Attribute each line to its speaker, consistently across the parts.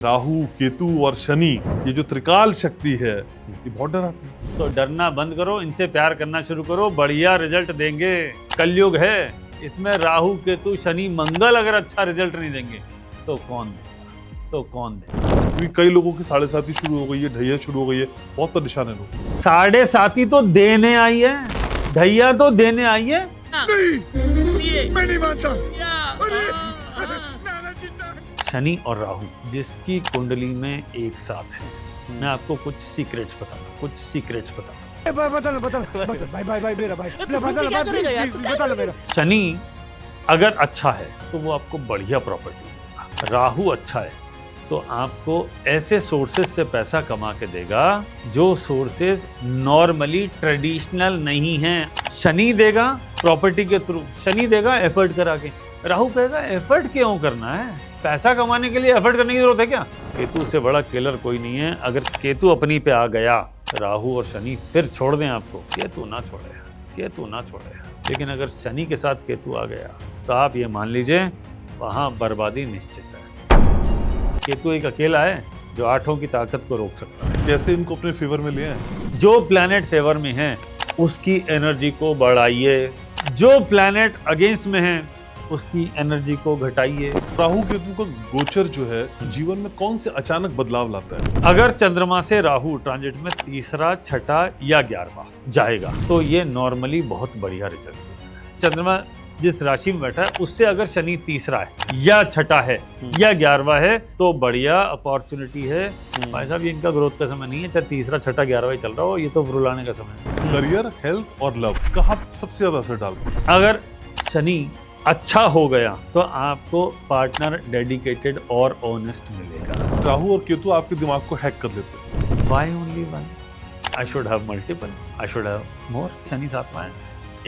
Speaker 1: राहु, केतु और शनि, ये जो त्रिकाल शक्ति है, ये बहुत डराती है।
Speaker 2: तो डरना बंद करो, इनसे प्यार करना शुरू करो, बढ़िया रिजल्ट देंगे। कलयुग है, इसमें राहु केतु शनि मंगल अगर अच्छा रिजल्ट नहीं देंगे तो कौन देगा?
Speaker 1: क्योंकि कई लोगों की 7.5 शुरू हो गई है, ढैया शुरू हो गई है, बहुत परेशान है लोग।
Speaker 2: 7.5 तो देने आई है, ढैया तो देने आई है।
Speaker 3: नहीं, मैं नहीं मानता।
Speaker 2: शनि और राहु जिसकी कुंडली में एक साथ है, मैं आपको कुछ सीक्रेट्स बताता हूँ।
Speaker 3: बता मेरा।
Speaker 2: शनि अगर अच्छा है तो वो आपको बढ़िया प्रॉपर्टी देगा। राहु अच्छा है तो आपको ऐसे सोर्सेज से पैसा कमा के देगा जो सोर्सेज नॉर्मली ट्रेडिशनल नहीं हैं। शनि देगा प्रॉपर्टी के थ्रू, शनि देगा एफर्ट करा के। राहु कहेगा एफर्ट क्यों करना है, पैसा कमाने के लिए एफर्ट करने की जरूरत है क्या? केतु से बड़ा किलर कोई नहीं है। अगर केतु अपनी पे आ गया, राहु और शनि फिर छोड़ दें आपको, केतु ना छोड़े। लेकिन अगर शनि के साथ केतु आ गया तो आप ये मान लीजिए वहां बर्बादी निश्चित है। केतु एक अकेला है जो 8 की ताकत को रोक सकता है।
Speaker 1: कैसे इनको अपने फेवर में ले आए?
Speaker 2: जो प्लैनेट फेवर में है उसकी एनर्जी को बढ़ाइए, जो प्लैनेट अगेंस्ट में है उसकी एनर्जी को घटाइए।
Speaker 1: राहु केतु का गोचर जो है जीवन में कौन से अचानक बदलाव लाता है?
Speaker 2: अगर चंद्रमा से राहु ट्रांजिट में 3रा, 6ठा या 11वां जाएगा तो ये नॉर्मली बहुत बढ़िया रिजल्ट देता है। चंद्रमा जिस राशि में बैठा है उससे अगर शनि 3रा है या 6ठा है या 11वां है तो बढ़िया अपॉर्चुनिटी है। भाई साहब ये इनका ग्रोथ का समय नहीं है, चाहे 3रा, 6ठा, 11वां चल रहा हो, ये तो रुलाने का समय है।
Speaker 1: करियर, हेल्थ और लव कहाँ सबसे ज्यादा असर डालता है?
Speaker 2: अगर शनि अच्छा हो गया तो आपको पार्टनर डेडिकेटेड और ऑनेस्ट मिलेगा।
Speaker 1: राहु और केतु आपके दिमाग को हैक कर लेते हैं।
Speaker 2: Why only one? I should have multiple. I should have more. Shani 7वां है।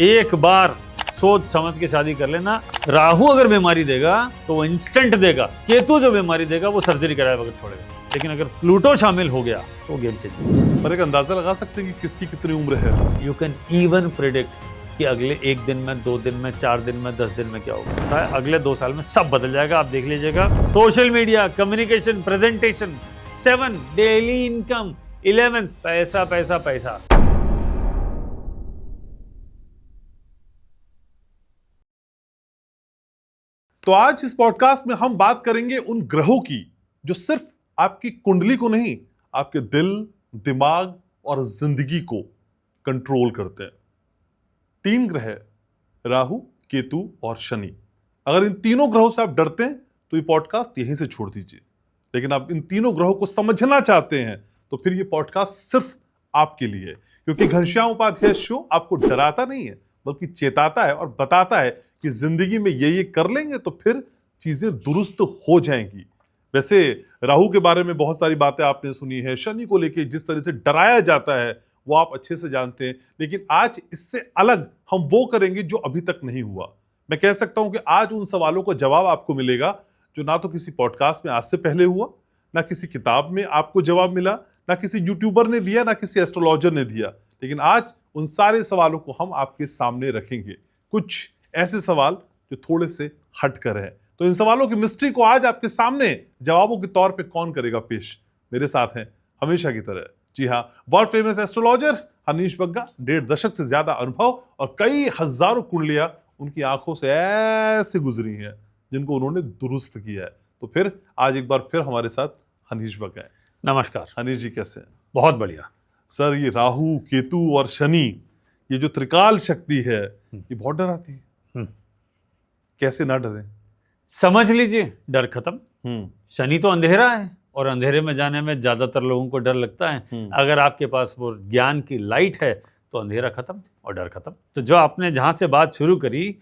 Speaker 2: एक बार सोच समझ के शादी कर लेना। राहु अगर बीमारी देगा तो वो इंस्टेंट देगा, केतु जो बीमारी देगा वो सर्जरी कराए बगैर छोड़ेगा। लेकिन अगर प्लूटो शामिल हो गया तो गेम चेंजर।
Speaker 1: पर एक अंदाजा लगा सकते हैं कि किसकी कितनी उम्र है?
Speaker 2: यू कैन इवन प्रिडिक्ट कि अगले 1 दिन में, 2 दिन में, 4 दिन में, 10 दिन में क्या होगा। पता है अगले 2 साल में सब बदल जाएगा, आप देख लीजिएगा। Social media, communication, presentation, 7 daily income, 11 पैसा पैसा पैसा।
Speaker 1: तो आज इस पॉडकास्ट में हम बात करेंगे उन ग्रहों की जो सिर्फ आपकी कुंडली को नहीं, आपके दिल, दिमाग और जिंदगी को कंट्रोल करते हैं। 3 ग्रह, राहु, केतु और शनि। अगर इन तीनों ग्रहों से आप डरते हैं तो ये पॉडकास्ट यहीं से छोड़ दीजिए। लेकिन आप इन तीनों ग्रहों को समझना चाहते हैं तो फिर ये पॉडकास्ट सिर्फ आपके लिए है। क्योंकि घनश्याम उपाध्याय शो आपको डराता नहीं है बल्कि चेताता है और बताता है कि जिंदगी में ये कर लेंगे तो फिर चीजें दुरुस्त हो जाएंगी। वैसे राहु के बारे में बहुत सारी बातें आपने सुनी है, शनि को लेके जिस तरह से डराया जाता है वो आप अच्छे से जानते हैं। लेकिन आज इससे अलग हम वो करेंगे जो अभी तक नहीं हुआ। मैं कह सकता हूं कि आज उन सवालों का जवाब आपको मिलेगा जो ना तो किसी पॉडकास्ट में आज से पहले हुआ, ना किसी किताब में आपको जवाब मिला, ना किसी यूट्यूबर ने दिया, ना किसी एस्ट्रोलॉजर ने दिया। लेकिन आज उन सारे सवालों को हम आपके सामने रखेंगे। कुछ ऐसे सवाल जो थोड़े से हटकर हैं। तो इन सवालों की मिस्ट्री को आज आपके सामने जवाबों के तौर पे कौन करेगा पेश? मेरे साथ हैं हमेशा की तरह, जी हाँ, world famous astrologer Hanish Bagga. 1.5 दशक से ज्यादा अनुभव और कई हजारों कुंडलियां उनकी आंखों से ऐसे गुजरी हैं जिनको उन्होंने दुरुस्त किया है। तो फिर आज एक बार फिर हमारे साथ हनीश बग्गा है।
Speaker 2: नमस्कार
Speaker 1: हनीश जी, कैसे हैं?
Speaker 2: बहुत बढ़िया
Speaker 1: सर, ये राहु, केतु और शनि, ये जो त्रिकाल शक्ति है, ये बहुत डराती है। कैसे ना डरे?
Speaker 2: समझ लीजिए डर खत्म। शनि तो अंधेरा है और अंधेरे में जाने में ज्यादातर लोगों को डर लगता है। अगर आपके पास वो ज्ञान की लाइट है तो अंधेरा खत्म और डर खत्म। तो जो आपने जहां से बात शुरू करी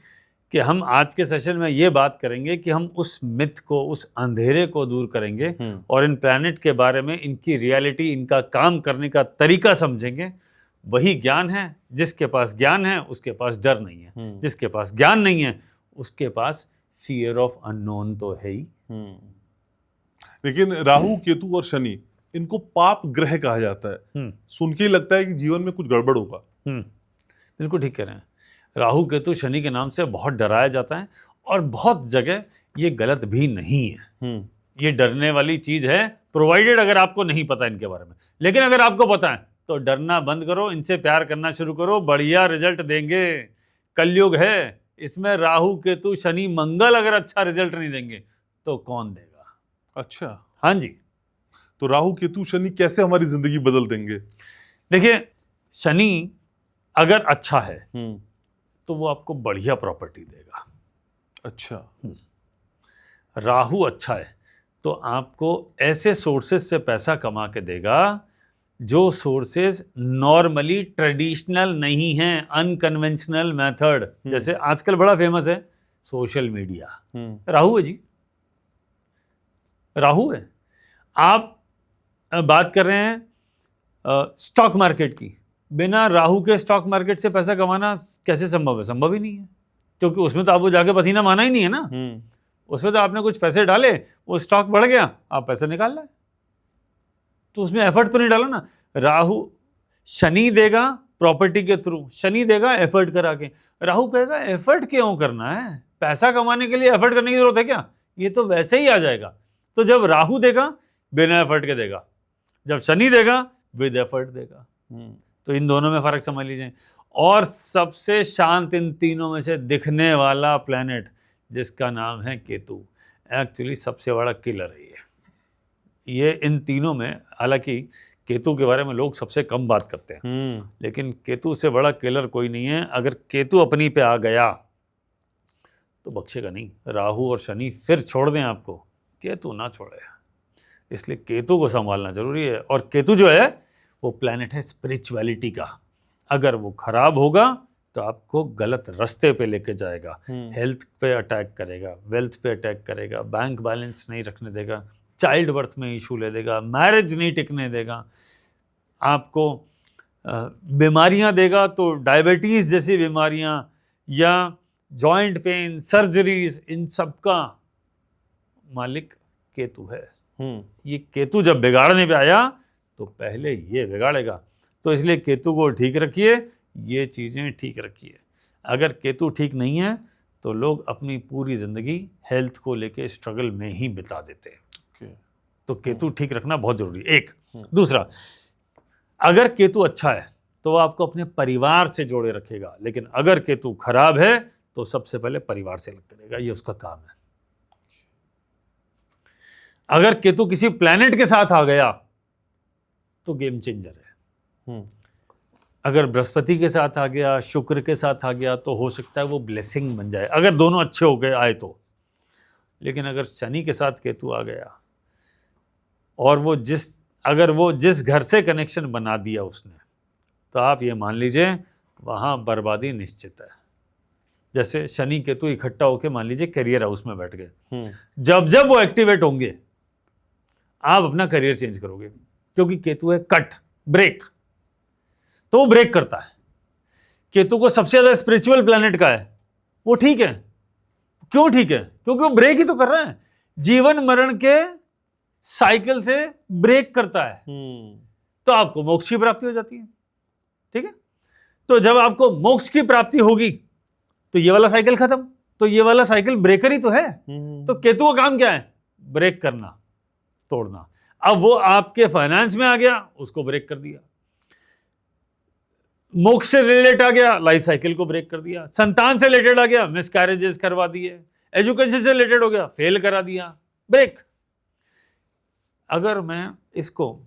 Speaker 2: कि हम आज के सेशन में ये बात करेंगे कि हम उस मिथ को, उस अंधेरे को दूर करेंगे और इन प्लैनेट के बारे में, इनकी रियलिटी, इनका काम करने का तरीका समझेंगे। वही ज्ञान है। जिसके पास ज्ञान है उसके पास डर नहीं है। जिसके पास ज्ञान नहीं है उसके पास फियर ऑफ अननोन तो है ही।
Speaker 1: लेकिन राहु, केतु और शनि, इनको पाप ग्रह कहा जाता है। सुन के ही लगता है कि जीवन में कुछ गड़बड़ होगा।
Speaker 2: बिल्कुल ठीक कह रहे हैं। राहु केतु शनि के नाम से बहुत डराया जाता है और बहुत जगह ये गलत भी नहीं है। ये डरने वाली चीज है, प्रोवाइडेड अगर आपको नहीं पता इनके बारे में। लेकिन अगर आपको पता है तो डरना बंद करो, इनसे प्यार करना शुरू करो, बढ़िया रिजल्ट देंगे। कलयुग है, इसमें राहु केतु शनि मंगल अगर अच्छा रिजल्ट नहीं देंगे तो कौन देगा?
Speaker 1: अच्छा,
Speaker 2: हाँ जी।
Speaker 1: तो राहु केतु शनि कैसे हमारी जिंदगी बदल देंगे?
Speaker 2: देखिए, शनि अगर अच्छा है तो वो आपको बढ़िया प्रॉपर्टी देगा।
Speaker 1: अच्छा,
Speaker 2: राहु अच्छा है तो आपको ऐसे सोर्सेस से पैसा कमा के देगा जो सोर्सेस नॉर्मली ट्रेडिशनल नहीं हैं, अनकन्वेंशनल मेथड। जैसे आजकल बड़ा फेमस है सोशल मीडिया, राहु है जी, राहु है। आप बात कर रहे हैं स्टॉक मार्केट की, बिना राहु के स्टॉक मार्केट से पैसा कमाना कैसे संभव है? संभव ही नहीं है, क्योंकि उसमें तो आपको जाके पसीना माना ही नहीं है ना। उसमें तो आपने कुछ पैसे डाले, वो स्टॉक बढ़ गया, आप पैसे निकाल रहे, तो उसमें एफर्ट तो नहीं डाला ना। राहु शनि देगा प्रॉपर्टी के थ्रू, शनि देगा एफर्ट करा के। राहु कहेगा एफर्ट क्यों करना है, पैसा कमाने के लिए एफर्ट करने की जरूरत है क्या, ये तो वैसे ही आ जाएगा। तो जब राहु देगा बिना एफर्ट के देगा, जब शनि देगा विद एफर्ट देगा। तो इन दोनों में फर्क समझ लीजिए। और सबसे शांत इन तीनों में से दिखने वाला प्लैनेट जिसका नाम है केतु, एक्चुअली सबसे बड़ा किलर है ये इन तीनों में। हालांकि केतु के बारे में लोग सबसे कम बात करते हैं, लेकिन केतु से बड़ा किलर कोई नहीं है। अगर केतु अपनी पे आ गया तो बख्शेगा नहीं। राहु और शनि फिर छोड़ दें आपको, केतु ना छोड़े। इसलिए केतु को संभालना जरूरी है। और केतु जो है वो प्लैनेट है स्पिरिचुअलिटी का। अगर वो खराब होगा तो आपको गलत रास्ते पे लेके जाएगा, हेल्थ पे अटैक करेगा, वेल्थ पे अटैक करेगा, बैंक बैलेंस नहीं रखने देगा, चाइल्ड बर्थ में इशू ले देगा, मैरिज नहीं टिकने देगा, आपको बीमारियां देगा। तो डायबिटीज़ जैसी बीमारियां या जॉइंट पेन, सर्जरीज, इन सब का मालिक केतु है। ये केतु जब बिगाड़ने पे आया तो पहले ये बिगाड़ेगा। तो इसलिए केतु को ठीक रखिए, ये चीज़ें ठीक रखिए। अगर केतु ठीक नहीं है तो लोग अपनी पूरी ज़िंदगी हेल्थ को लेके स्ट्रगल में ही बिता देते हैं। तो केतु ठीक रखना बहुत जरूरी है, एक। दूसरा, अगर केतु अच्छा है तो आपको अपने परिवार से जोड़े रखेगा, लेकिन अगर केतु खराब है तो सबसे पहले परिवार से लगते रहेगा, ये उसका काम है। अगर केतु किसी प्लैनेट के साथ आ गया तो गेम चेंजर है। अगर बृहस्पति के साथ आ गया, शुक्र के साथ आ गया, तो हो सकता है वो ब्लेसिंग बन जाए, अगर दोनों अच्छे हो गए आए तो। लेकिन अगर शनि के साथ केतु आ गया और अगर वो जिस घर से कनेक्शन बना दिया उसने, तो आप ये मान लीजिए वहाँ बर्बादी निश्चित है। जैसे शनि केतु इकट्ठा होकर मान लीजिए करियर हाउस में बैठ गए, जब जब वो एक्टिवेट होंगे आप अपना करियर चेंज करोगे, क्योंकि केतु है कट, ब्रेक, तो वो ब्रेक करता है। केतु को सबसे ज्यादा स्पिरिचुअल प्लैनेट का है, वो ठीक है। क्यों ठीक है? क्योंकि वो ब्रेक ही तो कर रहा है, जीवन मरण के साइकिल से ब्रेक करता है। तो आपको मोक्ष की प्राप्ति हो जाती है। ठीक है, तो जब आपको मोक्ष की प्राप्ति होगी तो ये वाला साइकिल खत्म, तो ये वाला साइकिल ब्रेकर ही तो है। तो केतु का काम क्या है? ब्रेक करना, तोड़ना। अब वो आपके फाइनेंस में आ गया, उसको ब्रेक कर दिया। मोक्ष से रिलेटेड आ गया, लाइफ साइकिल को ब्रेक कर दिया। संतान से रिलेटेड आ गया, मिसकैरेजेस करवा दिए। एजुकेशन से रिलेटेड हो गया, फेल करा दिया, ब्रेक। अगर मैं इसको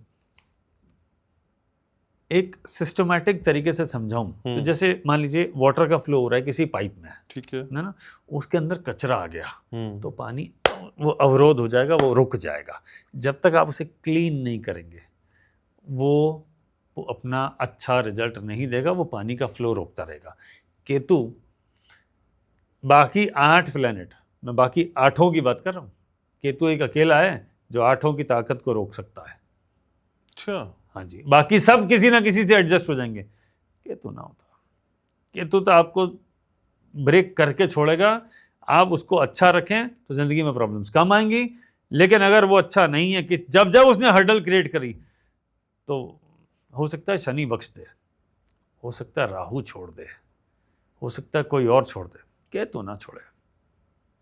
Speaker 2: एक सिस्टमैटिक तरीके से समझाऊं तो जैसे मान लीजिए वाटर का फ्लो हो रहा है किसी पाइप में,
Speaker 1: ठीक है
Speaker 2: ना, उसके अंदर कचरा आ गया तो पानी वो अवरोध हो जाएगा, वो रुक जाएगा। जब तक आप उसे क्लीन नहीं करेंगे वो अपना अच्छा रिजल्ट नहीं देगा, वो पानी का फ्लो रोकता रहेगा। केतु बाकी 8 प्लैनेट, मैं बाकी 8 की बात कर रहा हूँ, केतु एक अकेला है जो 8 की ताकत को रोक सकता है।
Speaker 1: अच्छा,
Speaker 2: हाँ जी, बाकी सब किसी ना किसी से एडजस्ट हो जाएंगे, केतु ना होता। केतु तो आपको ब्रेक करके छोड़ेगा। आप उसको अच्छा रखें तो जिंदगी में प्रॉब्लम्स कम आएंगी, लेकिन अगर वो अच्छा नहीं है कि जब जब उसने हर्डल क्रिएट करी, तो हो सकता है शनि बख्श दे, हो सकता है राहु छोड़ दे, हो सकता है कोई और छोड़ दे, केतु ना छोड़े।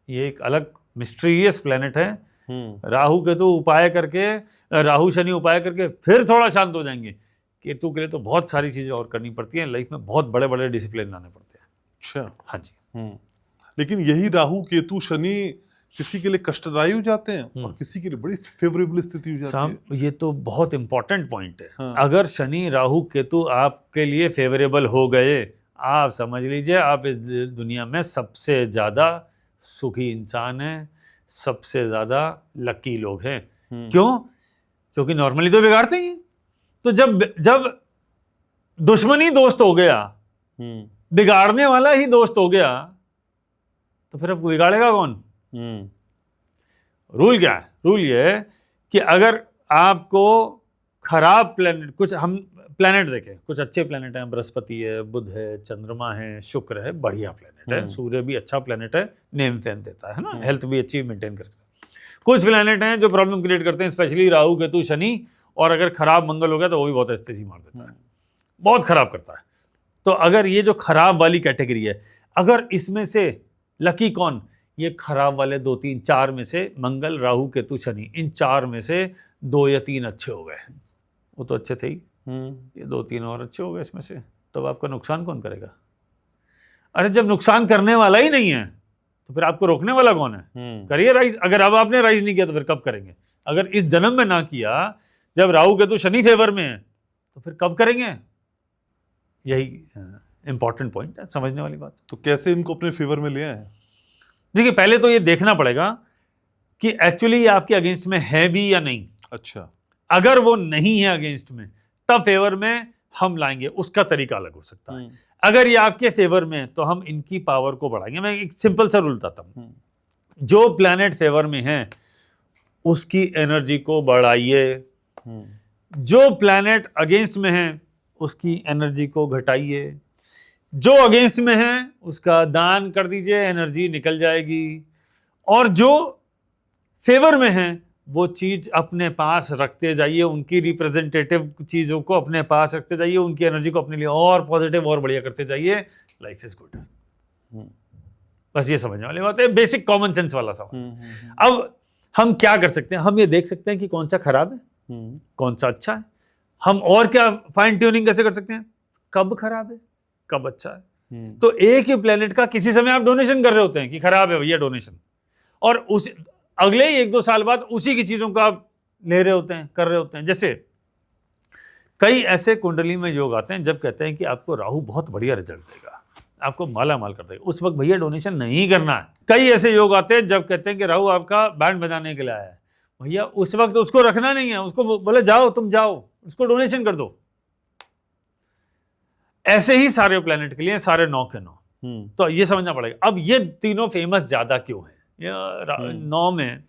Speaker 2: ये एक अलग मिस्टीरियस प्लैनेट है राहु केतु उपाय करके, राहु शनि उपाय करके फिर थोड़ा शांत हो जाएंगे। केतु के लिए तो बहुत सारी चीजें और करनी पड़ती हैं, लाइफ में बहुत बड़े बड़े डिसिप्लिन लाने पड़ते हैं।
Speaker 1: अच्छा।
Speaker 2: हाँ जी।
Speaker 1: लेकिन यही राहु केतु शनि किसी के लिए कष्टदायी हो जाते हैं और किसी के लिए बड़ी फेवरेबल स्थिति हो जाती है।
Speaker 2: ये तो बहुत इंपॉर्टेंट पॉइंट है।
Speaker 1: हाँ।
Speaker 2: अगर शनि राहु केतु आपके लिए फेवरेबल हो गए, आप समझ लीजिए आप इस दुनिया में सबसे ज्यादा सुखी इंसान हैं, सबसे ज्यादा लकी लोग हैं। क्यों? क्योंकि नॉर्मली तो बिगाड़ते ही हैं। तो जब दुश्मनी दोस्त हो गया, बिगाड़ने वाला ही दोस्त हो गया, तो फिर अब बिगाड़ेगा कौन? रूल क्या है? रूल ये है कि अगर आपको खराब प्लेनेट, कुछ हम प्लेनेट देखें, कुछ अच्छे प्लेनेट हैं, बृहस्पति है, बुध है, चंद्रमा है, शुक्र है, बढ़िया प्लेनेट है, सूर्य भी अच्छा प्लेनेट है, नेम फेम देता है ना, हेल्थ भी अच्छी मेंटेन करता है। कुछ प्लेनेट हैं जो प्रॉब्लम क्रिएट करते हैं, स्पेशली राहु केतु शनि, और अगर खराब मंगल हो गया तो वो भी बहुत स्थिति मार देता है, बहुत खराब करता है। तो अगर ये जो खराब वाली कैटेगरी है, अगर इसमें से लकी कौन? ये खराब वाले 2 3 4 में से मंगल राहु केतु शनि, इन 4 में से 2 या 3 अच्छे हो गए। वो तो अच्छे थे ही, ये 2 3 और अच्छे हो गए इसमें से, तो आपका नुकसान कौन करेगा? अरे जब नुकसान करने वाला ही नहीं है तो फिर आपको रोकने वाला कौन है? करिए राइज। अगर अब आपने राइज नहीं किया तो फिर कब करेंगे? अगर इस जन्म में ना किया, जब राहु केतु शनि फेवर में है, तो फिर कब करेंगे? यही इंपॉर्टेंट पॉइंट है, समझने वाली बात।
Speaker 1: तो कैसे इनको अपने फेवर में ले आए?
Speaker 2: देखिए, पहले तो ये देखना पड़ेगा कि एक्चुअली ये आपके अगेंस्ट में है भी या नहीं।
Speaker 1: अच्छा।
Speaker 2: अगर वो नहीं है अगेंस्ट में, तब फेवर में हम लाएंगे, उसका तरीका अलग हो सकता है। अगर ये आपके फेवर में है तो हम इनकी पावर को बढ़ाएंगे। मैं एक सिंपल सा रूल बताता हूं, जो प्लैनेट फेवर में है उसकी एनर्जी को बढ़ाइए, जो प्लैनेट अगेंस्ट में है उसकी एनर्जी को घटाइए, जो अगेंस्ट में है उसका दान कर दीजिए, एनर्जी निकल जाएगी, और जो फेवर में है वो चीज अपने पास रखते जाइए, उनकी रिप्रेजेंटेटिव चीजों को अपने पास रखते जाइए, उनकी एनर्जी को अपने लिए और पॉजिटिव और बढ़िया करते जाइए। Life is good. बस ये समझने वाली बात है, बेसिक कॉमन सेंस वाला सवाल। अब हम क्या कर सकते हैं? हम ये देख सकते हैं कि कौन सा खराब है, कौन सा अच्छा है। हम और क्या फाइन ट्यूनिंग कैसे कर सकते हैं? कब खराब है, कब अच्छा है। तो एक ही प्लेनेट का किसी समय आप डोनेशन कर रहे होते हैं कि खराब है भैया डोनेशन, और उस अगले ही 1-2 साल बाद उसी की चीजों का आप ले रहे होते हैं, कर रहे होते हैं। जैसे कई ऐसे कुंडली में योग आते हैं जब कहते हैं कि आपको राहु बहुत बढ़िया रिजल्ट देगा, आपको माला माल कर देगा, उस वक्त भैया डोनेशन नहीं करना है। कई ऐसे योग आते हैं जब कहते हैं कि राहु आपका बैंड बजाने के लिए आया है, भैया उस वक्त उसको रखना नहीं है, उसको बोले जाओ तुम जाओ, उसको डोनेशन कर दो। ऐसे ही सारे प्लेनेट के लिए, सारे 9 के 9। तो ये समझना पड़ेगा। अब ये तीनों फेमस ज्यादा क्यों है? 9 में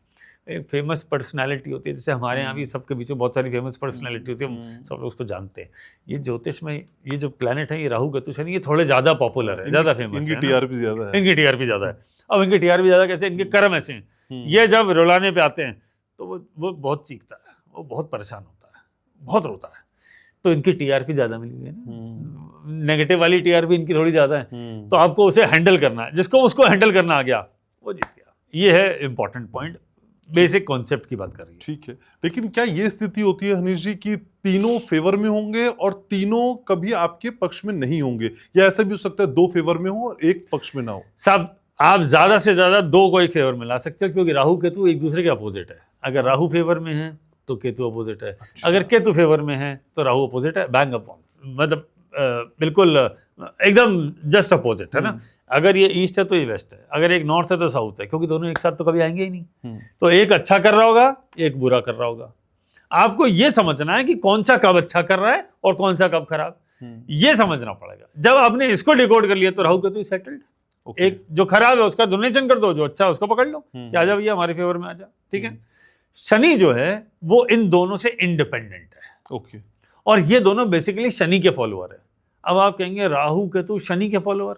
Speaker 2: एक फेमस पर्सनालिटी होती है, जैसे हमारे यहाँ भी सबके बीच में बहुत सारी फेमस पर्सनालिटी होती है, हम सब लोग उसको जानते हैं। ये ज्योतिष में ये जो प्लेनेट है, ये राहु केतु शनि, ये थोड़े ज्यादा पॉपुलर है, ज्यादा फेमस है।
Speaker 1: इनकी टीआरपी ज्यादा है।
Speaker 2: इनकी टीआरपी ज्यादा है। अब इनकी टीआरपी ज्यादा कैसे? इनके कर्म ऐसे हैं, ये जब रुलाने पे आते हैं तो वो बहुत चीखता है, वो बहुत परेशान होता है, बहुत रोता है, तो इनकी टीआरपी ज्यादा मिली हुई है ना। नेगेटिव वाली टीआरपी इनकी थोड़ी ज्यादा है, तो आपको उसे हैंडल करना है। जिसको उसको हैंडल करना आ गया वो जीत गया। ये है इंपॉर्टेंट पॉइंट, बेसिक कॉन्सेप्ट की बात कर रही है।
Speaker 1: ठीक है, लेकिन क्या ये स्थिति होती है हनीश जी कि तीनों फेवर में होंगे और तीनों कभी आपके पक्ष में नहीं होंगे, या ऐसा भी हो सकता है 2 फेवर में हो और 1 पक्ष में ना हो?
Speaker 2: सब आप ज्यादा से ज्यादा 2 को एक फेवर में ला सकते हो, क्योंकि राहु केतु एक दूसरे के अपोजिट है। अगर राहु फेवर में है तो केतु अपोजिट है।
Speaker 1: अच्छा।
Speaker 2: अगर केतु फेवर में है तो राहु अपोजिट है। बैंग अपॉन, मतलब बिल्कुल एकदम जस्ट अपोजिट है ना। अगर ये ईस्ट है तो ये वेस्ट है, अगर एक नॉर्थ है तो साउथ है, क्योंकि दोनों एक साथ तो कभी आएंगे ही नहीं। तो एक अच्छा कर रहा होगा, एक बुरा कर रहा होगा। आपको ये समझना है कि कौन सा कब अच्छा कर रहा है और कौन सा कब खराब, ये समझना पड़ेगा। जब आपने इसको डिकोड कर लिया तो राहु केतु सेटल्ड। एक जो खराब है उसका डोनेशन कर दो, जो अच्छा है उसको पकड़ लो कि आजा भैया हमारे फेवर में आजा, ठीक है। शनि जो है वो इन दोनों से इंडिपेंडेंट है।
Speaker 1: ओके।
Speaker 2: और ये दोनों बेसिकली शनि के फॉलोअर है। अब आप कहेंगे राहु केतु शनि के follower,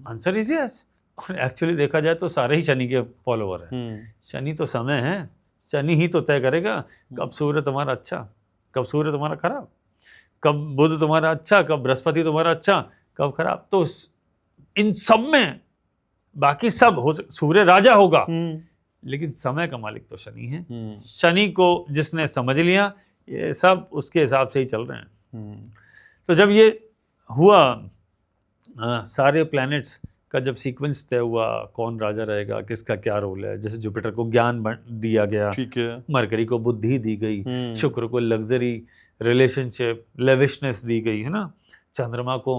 Speaker 2: answer is yes. Actually देखा जाए तो सारे ही शनि के फॉलोअर हैं। शनि तो समय है, शनि ही तो तय करेगा कब सूर्य तुम्हारा अच्छा, कब सूर्य तुम्हारा खराब, कब बुध तुम्हारा अच्छा, कब बृहस्पति तुम्हारा अच्छा, कब खराब। तो इन सब में बाकी सब हो, सूर्य राजा होगा लेकिन समय का मालिक तो शनि है। शनि को जिसने समझ लिया, ये सब उसके हिसाब से ही चल रहे हैं। तो जब ये हुआ, सारे प्लैनेट्स का जब सीक्वेंस तय हुआ, कौन राजा रहेगा, किसका क्या रोल है, जैसे जुपिटर को ज्ञान दिया गया,
Speaker 1: ठीक है,
Speaker 2: मरकरी को बुद्धि दी गई, शुक्र को लग्जरी, रिलेशनशिप, लेविशनेस दी गई, है ना, चंद्रमा को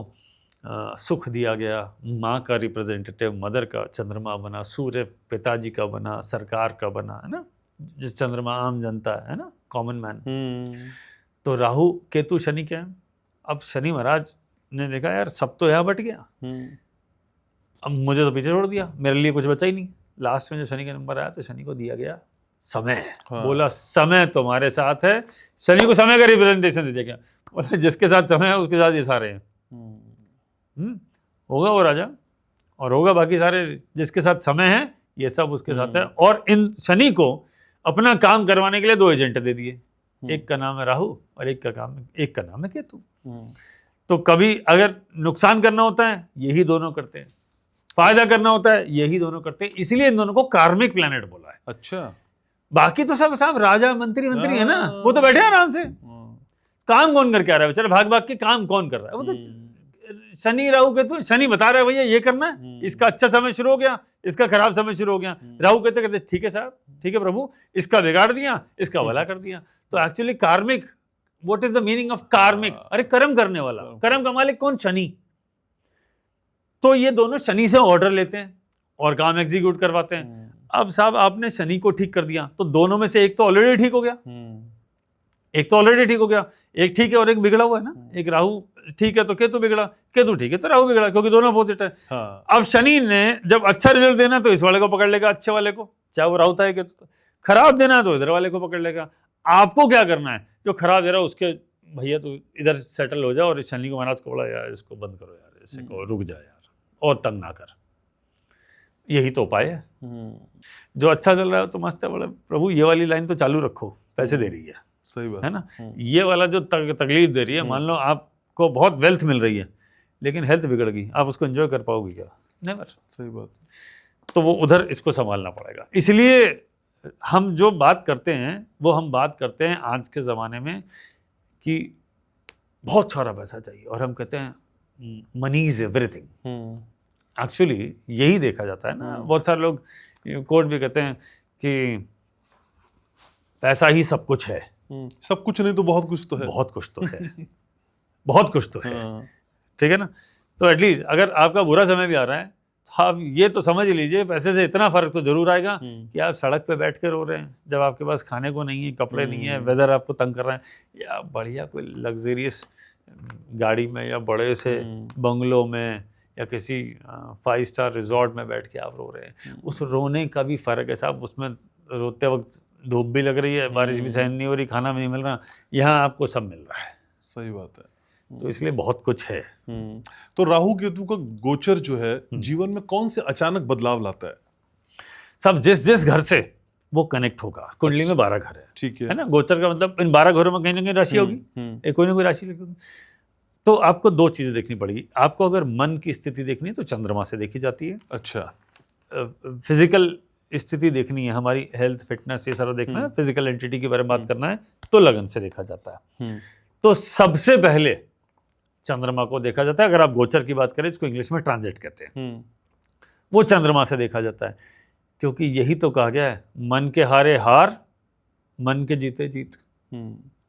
Speaker 2: सुख दिया गया, माँ का रिप्रेजेंटेटिव मदर का चंद्रमा बना, सूर्य पिताजी का बना, सरकार का बना, है ना, जिस चंद्रमा आम जनता है ना, कॉमन मैन। तो राहु केतु शनि क्या है? अब शनि महाराज ने देखा यार सब तो यहाँ बट गया, अब मुझे तो पीछे छोड़ दिया, मेरे लिए कुछ बचा ही नहीं। लास्ट में जब शनि का नंबर आया तो शनि को दिया गया समय।
Speaker 1: हाँ। बोला
Speaker 2: समय तुम्हारे साथ है। शनि को समय का रिप्रेजेंटेशन दे दिया गया, बोला जिसके साथ समय है उसके साथ ये सारे हैं। होगा वो राजा और होगा बाकी सारे, जिसके साथ समय है ये सब उसके साथ है। और इन शनि को अपना काम करवाने के लिए 2 एजेंट दे दिए, एक का नाम है राहु और एक का नाम है केतु। तो कभी अगर नुकसान करना होता है यही दोनों करते हैं, फायदा करना होता है यही दोनों करते हैं, इसलिए इन दोनों को कार्मिक प्लैनेट बोला है।
Speaker 1: अच्छा,
Speaker 2: बाकी तो सब राजा मंत्री है ना, वो तो बैठे हैं आराम से। काम कौन करके आ रहा है बेचारा, भाग भाग के काम कौन कर रहा है? वो तो शनि राहु केतु, शनि बता रहा है भैया ये करना है, इसका अच्छा समय शुरू हो गया, इसका खराब समय शुरू हो गया। राहु कहते ठीक है साहब, ठीक है प्रभु, इसका बिगाड़ दिया, इसका भला कर दिया। तो एक्चुअली कार्मिक, what is the meaning of कार्मिक? अरे कर्म करने वाला, कर्म का मालिक कौन? शनि। तो ये दोनों शनि से ऑर्डर लेते हैं और काम एग्जीक्यूट करवाते हैं। अब साहब आपने शनि को ठीक कर दिया तो दोनों में से एक तो ऑलरेडी ठीक हो गया, एक ठीक है और एक बिगड़ा हुआ है ना। एक राहु ठीक है तो केतु बिगड़ा, केतु ठीक है तो राहु बिगड़ा, क्योंकि दोनों अपोजिट है। हाँ। अब शनि ने जब अच्छा रिजल्ट देना तो इस वाले को पकड़ लेगा, अच्छे वाले को, चाहे वो राहु था केतु। खराब देना है तो इधर वाले को पकड़ लेगा। आपको क्या करना है? जो खराब दे रहा है उसके भैया तो इधर सेटल हो जाओ, और इस शनि को महाराज को बोला यार इसको बंद करो यार, इससे को रुक जा यार और तंग ना कर। यही तो उपाय है। जो अच्छा चल रहा है तो मस्त है, बोले प्रभु ये वाली लाइन तो चालू रखो, पैसे दे रही है,
Speaker 1: सही बात
Speaker 2: है ना। ये वाला जो तकलीफ दे रही है, मान लो आपको बहुत वेल्थ मिल रही है लेकिन हेल्थ बिगड़ गई, आप उसको एंजॉय कर पाओगे क्या? नेवर।
Speaker 1: सही बात।
Speaker 2: तो वो उधर इसको संभालना पड़ेगा। इसलिए हम जो बात करते हैं वो हम बात करते हैं आज के ज़माने में कि बहुत सारा पैसा चाहिए, और हम कहते हैं मनी इज एवरीथिंग। एक्चुअली यही देखा जाता है ना। बहुत सारे लोग कोट भी कहते हैं कि पैसा ही सब कुछ है।
Speaker 1: सब कुछ नहीं तो बहुत कुछ तो है।
Speaker 2: बहुत कुछ तो है बहुत कुछ तो है, ठीक है ना। तो एटलीस्ट अगर आपका बुरा समय भी आ रहा है तो आप ये तो समझ लीजिए पैसे से इतना फर्क तो जरूर आएगा कि आप सड़क पे बैठ के रो रहे हैं जब आपके पास खाने को नहीं है, कपड़े नहीं है, वेदर आपको तंग कर रहा है, या बढ़िया कोई लग्जरियस गाड़ी में या बड़े से बंगलों में या किसी 5 स्टार रिजॉर्ट में बैठ के आप रो रहे हैं। उस रोने का भी फ़र्क है साहब। उसमें रोते वक्त धूप भी लग रही है, बारिश भी सहन नहीं हो रही, खाना भी नहीं मिल रहा, यहाँ आपको सब मिल रहा है।
Speaker 1: सही बात है।
Speaker 2: तो इसलिए बहुत कुछ है।
Speaker 1: तो राहु केतु का गोचर जो है जीवन में कौन से अचानक बदलाव लाता है?
Speaker 2: सब जिस घर से वो कनेक्ट होगा। कुंडली में 12 घर है,
Speaker 1: ठीक
Speaker 2: है ना। गोचर का मतलब इन 12 घरों में कहीं ना कहीं राशि होगी, एक कोई ना कोई राशि लगी। तो आपको 2 चीजें देखनी पड़ेगी। आपको अगर मन की स्थिति देखनी है तो चंद्रमा से देखी जाती है।
Speaker 1: अच्छा।
Speaker 2: फिजिकल स्थिति देखनी है, हमारी हेल्थ फिटनेस ये सारा देखना है, फिजिकल एंटिटी के बारे में बात करना है तो लगन से देखा जाता है। तो सबसे पहले चंद्रमा को देखा जाता है। अगर आप गोचर की बात करें, इसको इंग्लिश में ट्रांजिट कहते हैं, वो चंद्रमा से देखा जाता है, क्योंकि यही तो कहा गया है मन के हारे हार, मन के जीते जीत।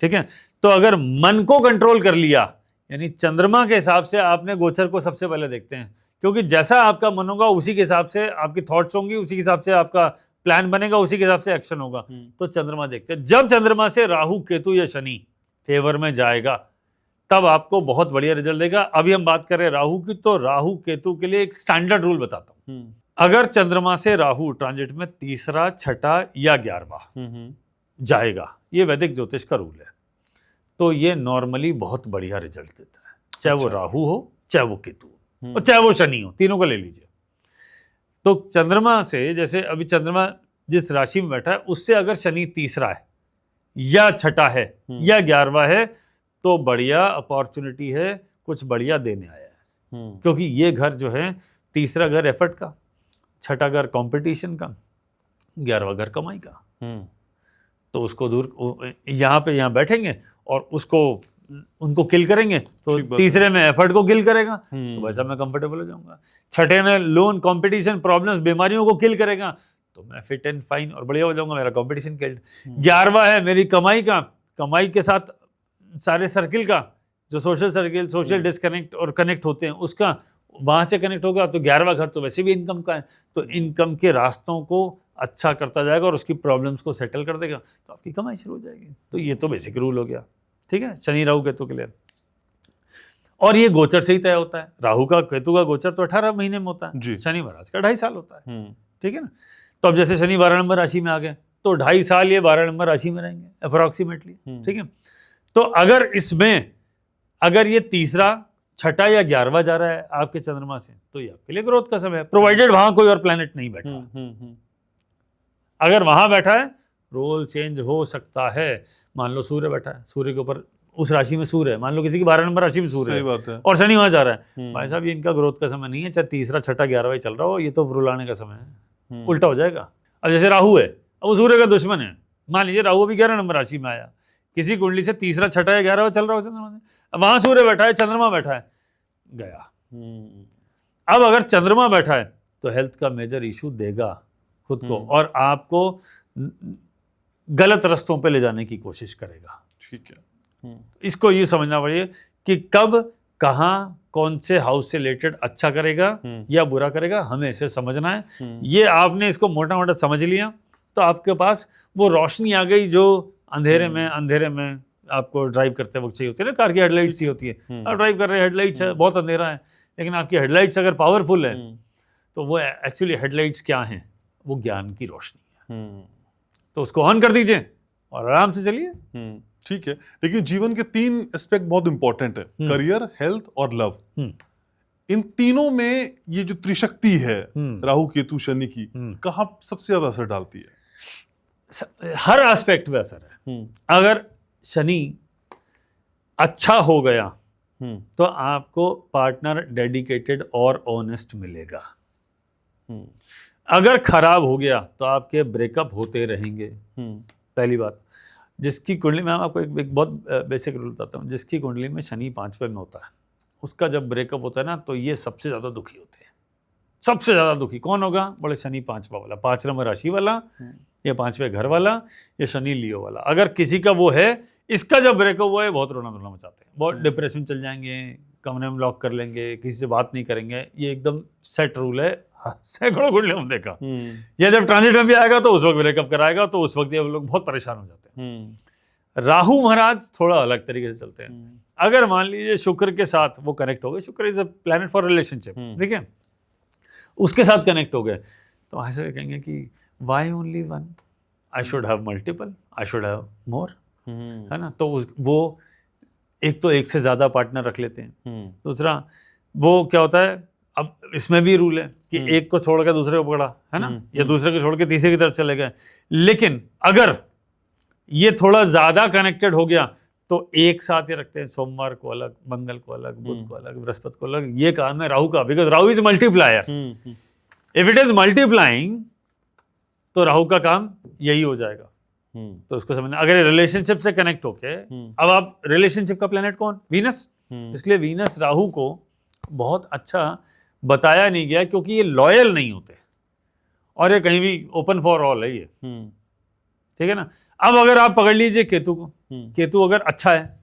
Speaker 2: ठीक है। तो अगर मन को कंट्रोल कर लिया, यानी चंद्रमा के हिसाब से आपने गोचर को सबसे पहले देखते हैं, क्योंकि जैसा आपका मन होगा उसी के हिसाब से आपकी थॉट्स होंगी, उसी के हिसाब से आपका प्लान बनेगा, उसी के हिसाब से एक्शन होगा। तो चंद्रमा देखते हैं। जब चंद्रमा से राहु केतु या शनि फेवर में जाएगा तब आपको बहुत बढ़िया रिजल्ट देगा। अभी हम बात कर रहे हैं राहु की, तो राहु केतु के लिए एक स्टैंडर्ड रूल बताता हूं। अगर चंद्रमा से राहु ट्रांजिट में 3रा, 6ठा या 11वां जाएगा, ये वैदिक ज्योतिष का रूल है, तो ये नॉर्मली बहुत बढ़िया रिजल्ट देता है। चाहे वो राहु हो, चाहे वो केतु हो, और चाहे वो शनि हो, तीनों को ले लीजिए। तो चंद्रमा से, जैसे अभी चंद्रमा जिस राशि में बैठा है उससे अगर शनि 3रा है या 6ठा है या 11वां है तो बढ़िया अपॉर्चुनिटी है, कुछ बढ़िया देने आया है। क्योंकि ये घर जो है, 3रा घर एफर्ट का, 6ठा घर कंपटीशन का, 11वां घर कमाई का, तो उसको दूर यहाँ बैठेंगे और उसको उनको किल करेंगे, तो
Speaker 1: ठीक बात
Speaker 2: तीसरे में एफर्ट को किल करेगा, तो वैसा मैं कंफर्टेबल हो जाऊंगा। छठे में लोन, कंपटीशन, प्रॉब्लम्स, बीमारियों को किल करेगा, तो मैं फिट एंड फाइन और बढ़िया हो जाऊंगा, मेरा कंपटीशन किल्ड। 11वां है मेरी कमाई का, कमाई के साथ सारे सर्किल का, जो सोशल सर्किल, सोशल डिस्कनेक्ट और कनेक्ट होते हैं, उसका वहां से कनेक्ट होगा, तो 11वां घर तो वैसे भी इनकम का है, तो इनकम के रास्तों को अच्छा करता जाएगा और उसकी प्रॉब्लम्स को सेटल कर देगा, तो आपकी कमाई शुरू हो जाएगी। तो ये तो बेसिक रूल हो गया, ठीक है, शनि राहु केतु के लिए। और ये गोचर से ही तय होता है। राहु का, केतु का गोचर तो 18 महीने में होता है, शनि महाराज का 2.5 साल होता है, ठीक है ना। तो अब जैसे शनि 12 नंबर राशि में आ गए, तो 2.5 साल ये 12 नंबर राशि में रहेंगे अप्रोक्सीमेटली, ठीक है। तो अगर इसमें अगर ये तीसरा, छठा या 11वां जा रहा है आपके चंद्रमा से, तो ये आपके लिए ग्रोथ का समय है, प्रोवाइडेड वहां कोई और प्लैनेट नहीं बैठा। अगर वहां बैठा है, रोल चेंज हो सकता है। मान लो सूर्य बैठा है, सूर्य के ऊपर उस राशि में सूर्य है, मान लो किसी की 12 नंबर राशि में सूर्य है,
Speaker 1: बात है,
Speaker 2: और शनि वहां जा रहा है, भाई साहब ये इनका ग्रोथ का समय नहीं है, चाहे तीसरा, छठा, 11वां चल रहा हो, ये तो रुलाने का समय है, उल्टा हो जाएगा। अब जैसे राहु है, अब वो सूर्य का दुश्मन है, मान लीजिए राहु अभी 11 नंबर राशि में आया, किसी कुंडली से तीसरा, छठा या 11वां चल रहा हो चंद्रमा से, अब वहां सूर्य बैठा है, चंद्रमा बैठा है, गया। अब अगर चंद्रमा बैठा है तो हेल्थ का मेजर इशू देगा खुद को, और आपको गलत रास्तों पे ले जाने की कोशिश करेगा,
Speaker 1: ठीक है।
Speaker 2: इसको ये समझना पड़िए कि कब, कहाँ, कौन से हाउस से रिलेटेड अच्छा करेगा या बुरा करेगा, हमें इसे समझना है। ये आपने इसको मोटा मोटा समझ लिया, तो आपके पास वो रोशनी आ गई जो अंधेरे में आपको ड्राइव करते वक्त चाहिए होती है ना, कार की हेडलाइट्स ही होती है, आप ड्राइव कर रहे हैं, हेडलाइट्स है, बहुत अंधेरा है, लेकिन आपकी हेडलाइट्स अगर पावरफुल है, तो वो एक्चुअली हेडलाइट्स क्या हैं, वो ज्ञान की रोशनी है, तो उसको ऑन कर दीजिए और आराम से चलिए,
Speaker 1: ठीक है। लेकिन जीवन के 3 एस्पेक्ट बहुत इंपॉर्टेंट है, करियर, हेल्थ और लव। इन तीनों में ये जो त्रिशक्ति है राहु केतु शनि की, कहाँ सबसे ज्यादा असर डालती है?
Speaker 2: हर एस्पेक्ट में असर है। अगर शनि अच्छा हो गया तो आपको पार्टनर डेडिकेटेड और ऑनेस्ट मिलेगा। अगर खराब हो गया तो आपके ब्रेकअप होते रहेंगे। पहली बात, जिसकी कुंडली में, आपको एक बहुत बेसिक रूल बताता हूँ, जिसकी कुंडली में शनि 5वें में होता है, उसका जब ब्रेकअप होता है ना, तो ये सबसे ज़्यादा दुखी होते हैं। सबसे ज़्यादा दुखी कौन होगा? बोले शनि 5वां वाला, 5 नंबर राशि वाला, या 5वें घर वाला, या शनि लियो वाला। अगर किसी का वो है, इसका जब ब्रेकअप हुआ है, बहुत रोना धोना मचाते हैं, बहुत डिप्रेशन चल जाएंगे, कमरे में लॉक कर लेंगे, किसी से बात नहीं करेंगे। ये एकदम सेट रूल है, सैकड़ों कुंडलियों में देखा। ये जब ट्रांजिट में भी आएगा तो उस वक्त ब्रेकअप कराएगा, तो उस वक्त ये लोग बहुत परेशान हो जाते हैं। राहु महाराज थोड़ा अलग तरीके से चलते हैं। अगर मान लीजिए शुक्र के साथ वो कनेक्ट हो गए, शुक्र is a planet for relationship, ठीक है, उसके साथ कनेक्ट हो गए, तो ऐसे कहेंगे कि why only one, I should have multiple, I should have more, है ना। तो वो एक तो एक से ज्यादा पार्टनर रख लेते हैं। दूसरा, वो क्या होता है, अब इसमें भी रूल है कि एक को छोड़ के दूसरे को पकड़ा, है ना, या दूसरे को छोड़ के तीसरे की तरफ चले गए। लेकिन अगर ये थोड़ा ज्यादा कनेक्टेड हो गया तो एक साथ ही रखते हैं, सोमवार को अलग, मंगल को अलग, बुध को अलग, बृहस्पति को अलग। ये काम है राहु का, because Rahu is multiplier. If it is multiplying तो राहु का काम यही हो जाएगा। तो उसको समझना। अगर रिलेशनशिप से कनेक्ट होके, अब आप रिलेशनशिप का प्लेनेट कौन? वीनस। इसलिए वीनस राहु को बहुत अच्छा बताया नहीं गया, क्योंकि ये लॉयल नहीं होते और ये कहीं भी ओपन फॉर ऑल है ये, ठीक है ना। अब अगर आप पकड़ लीजिए केतु को, केतु अगर अच्छा है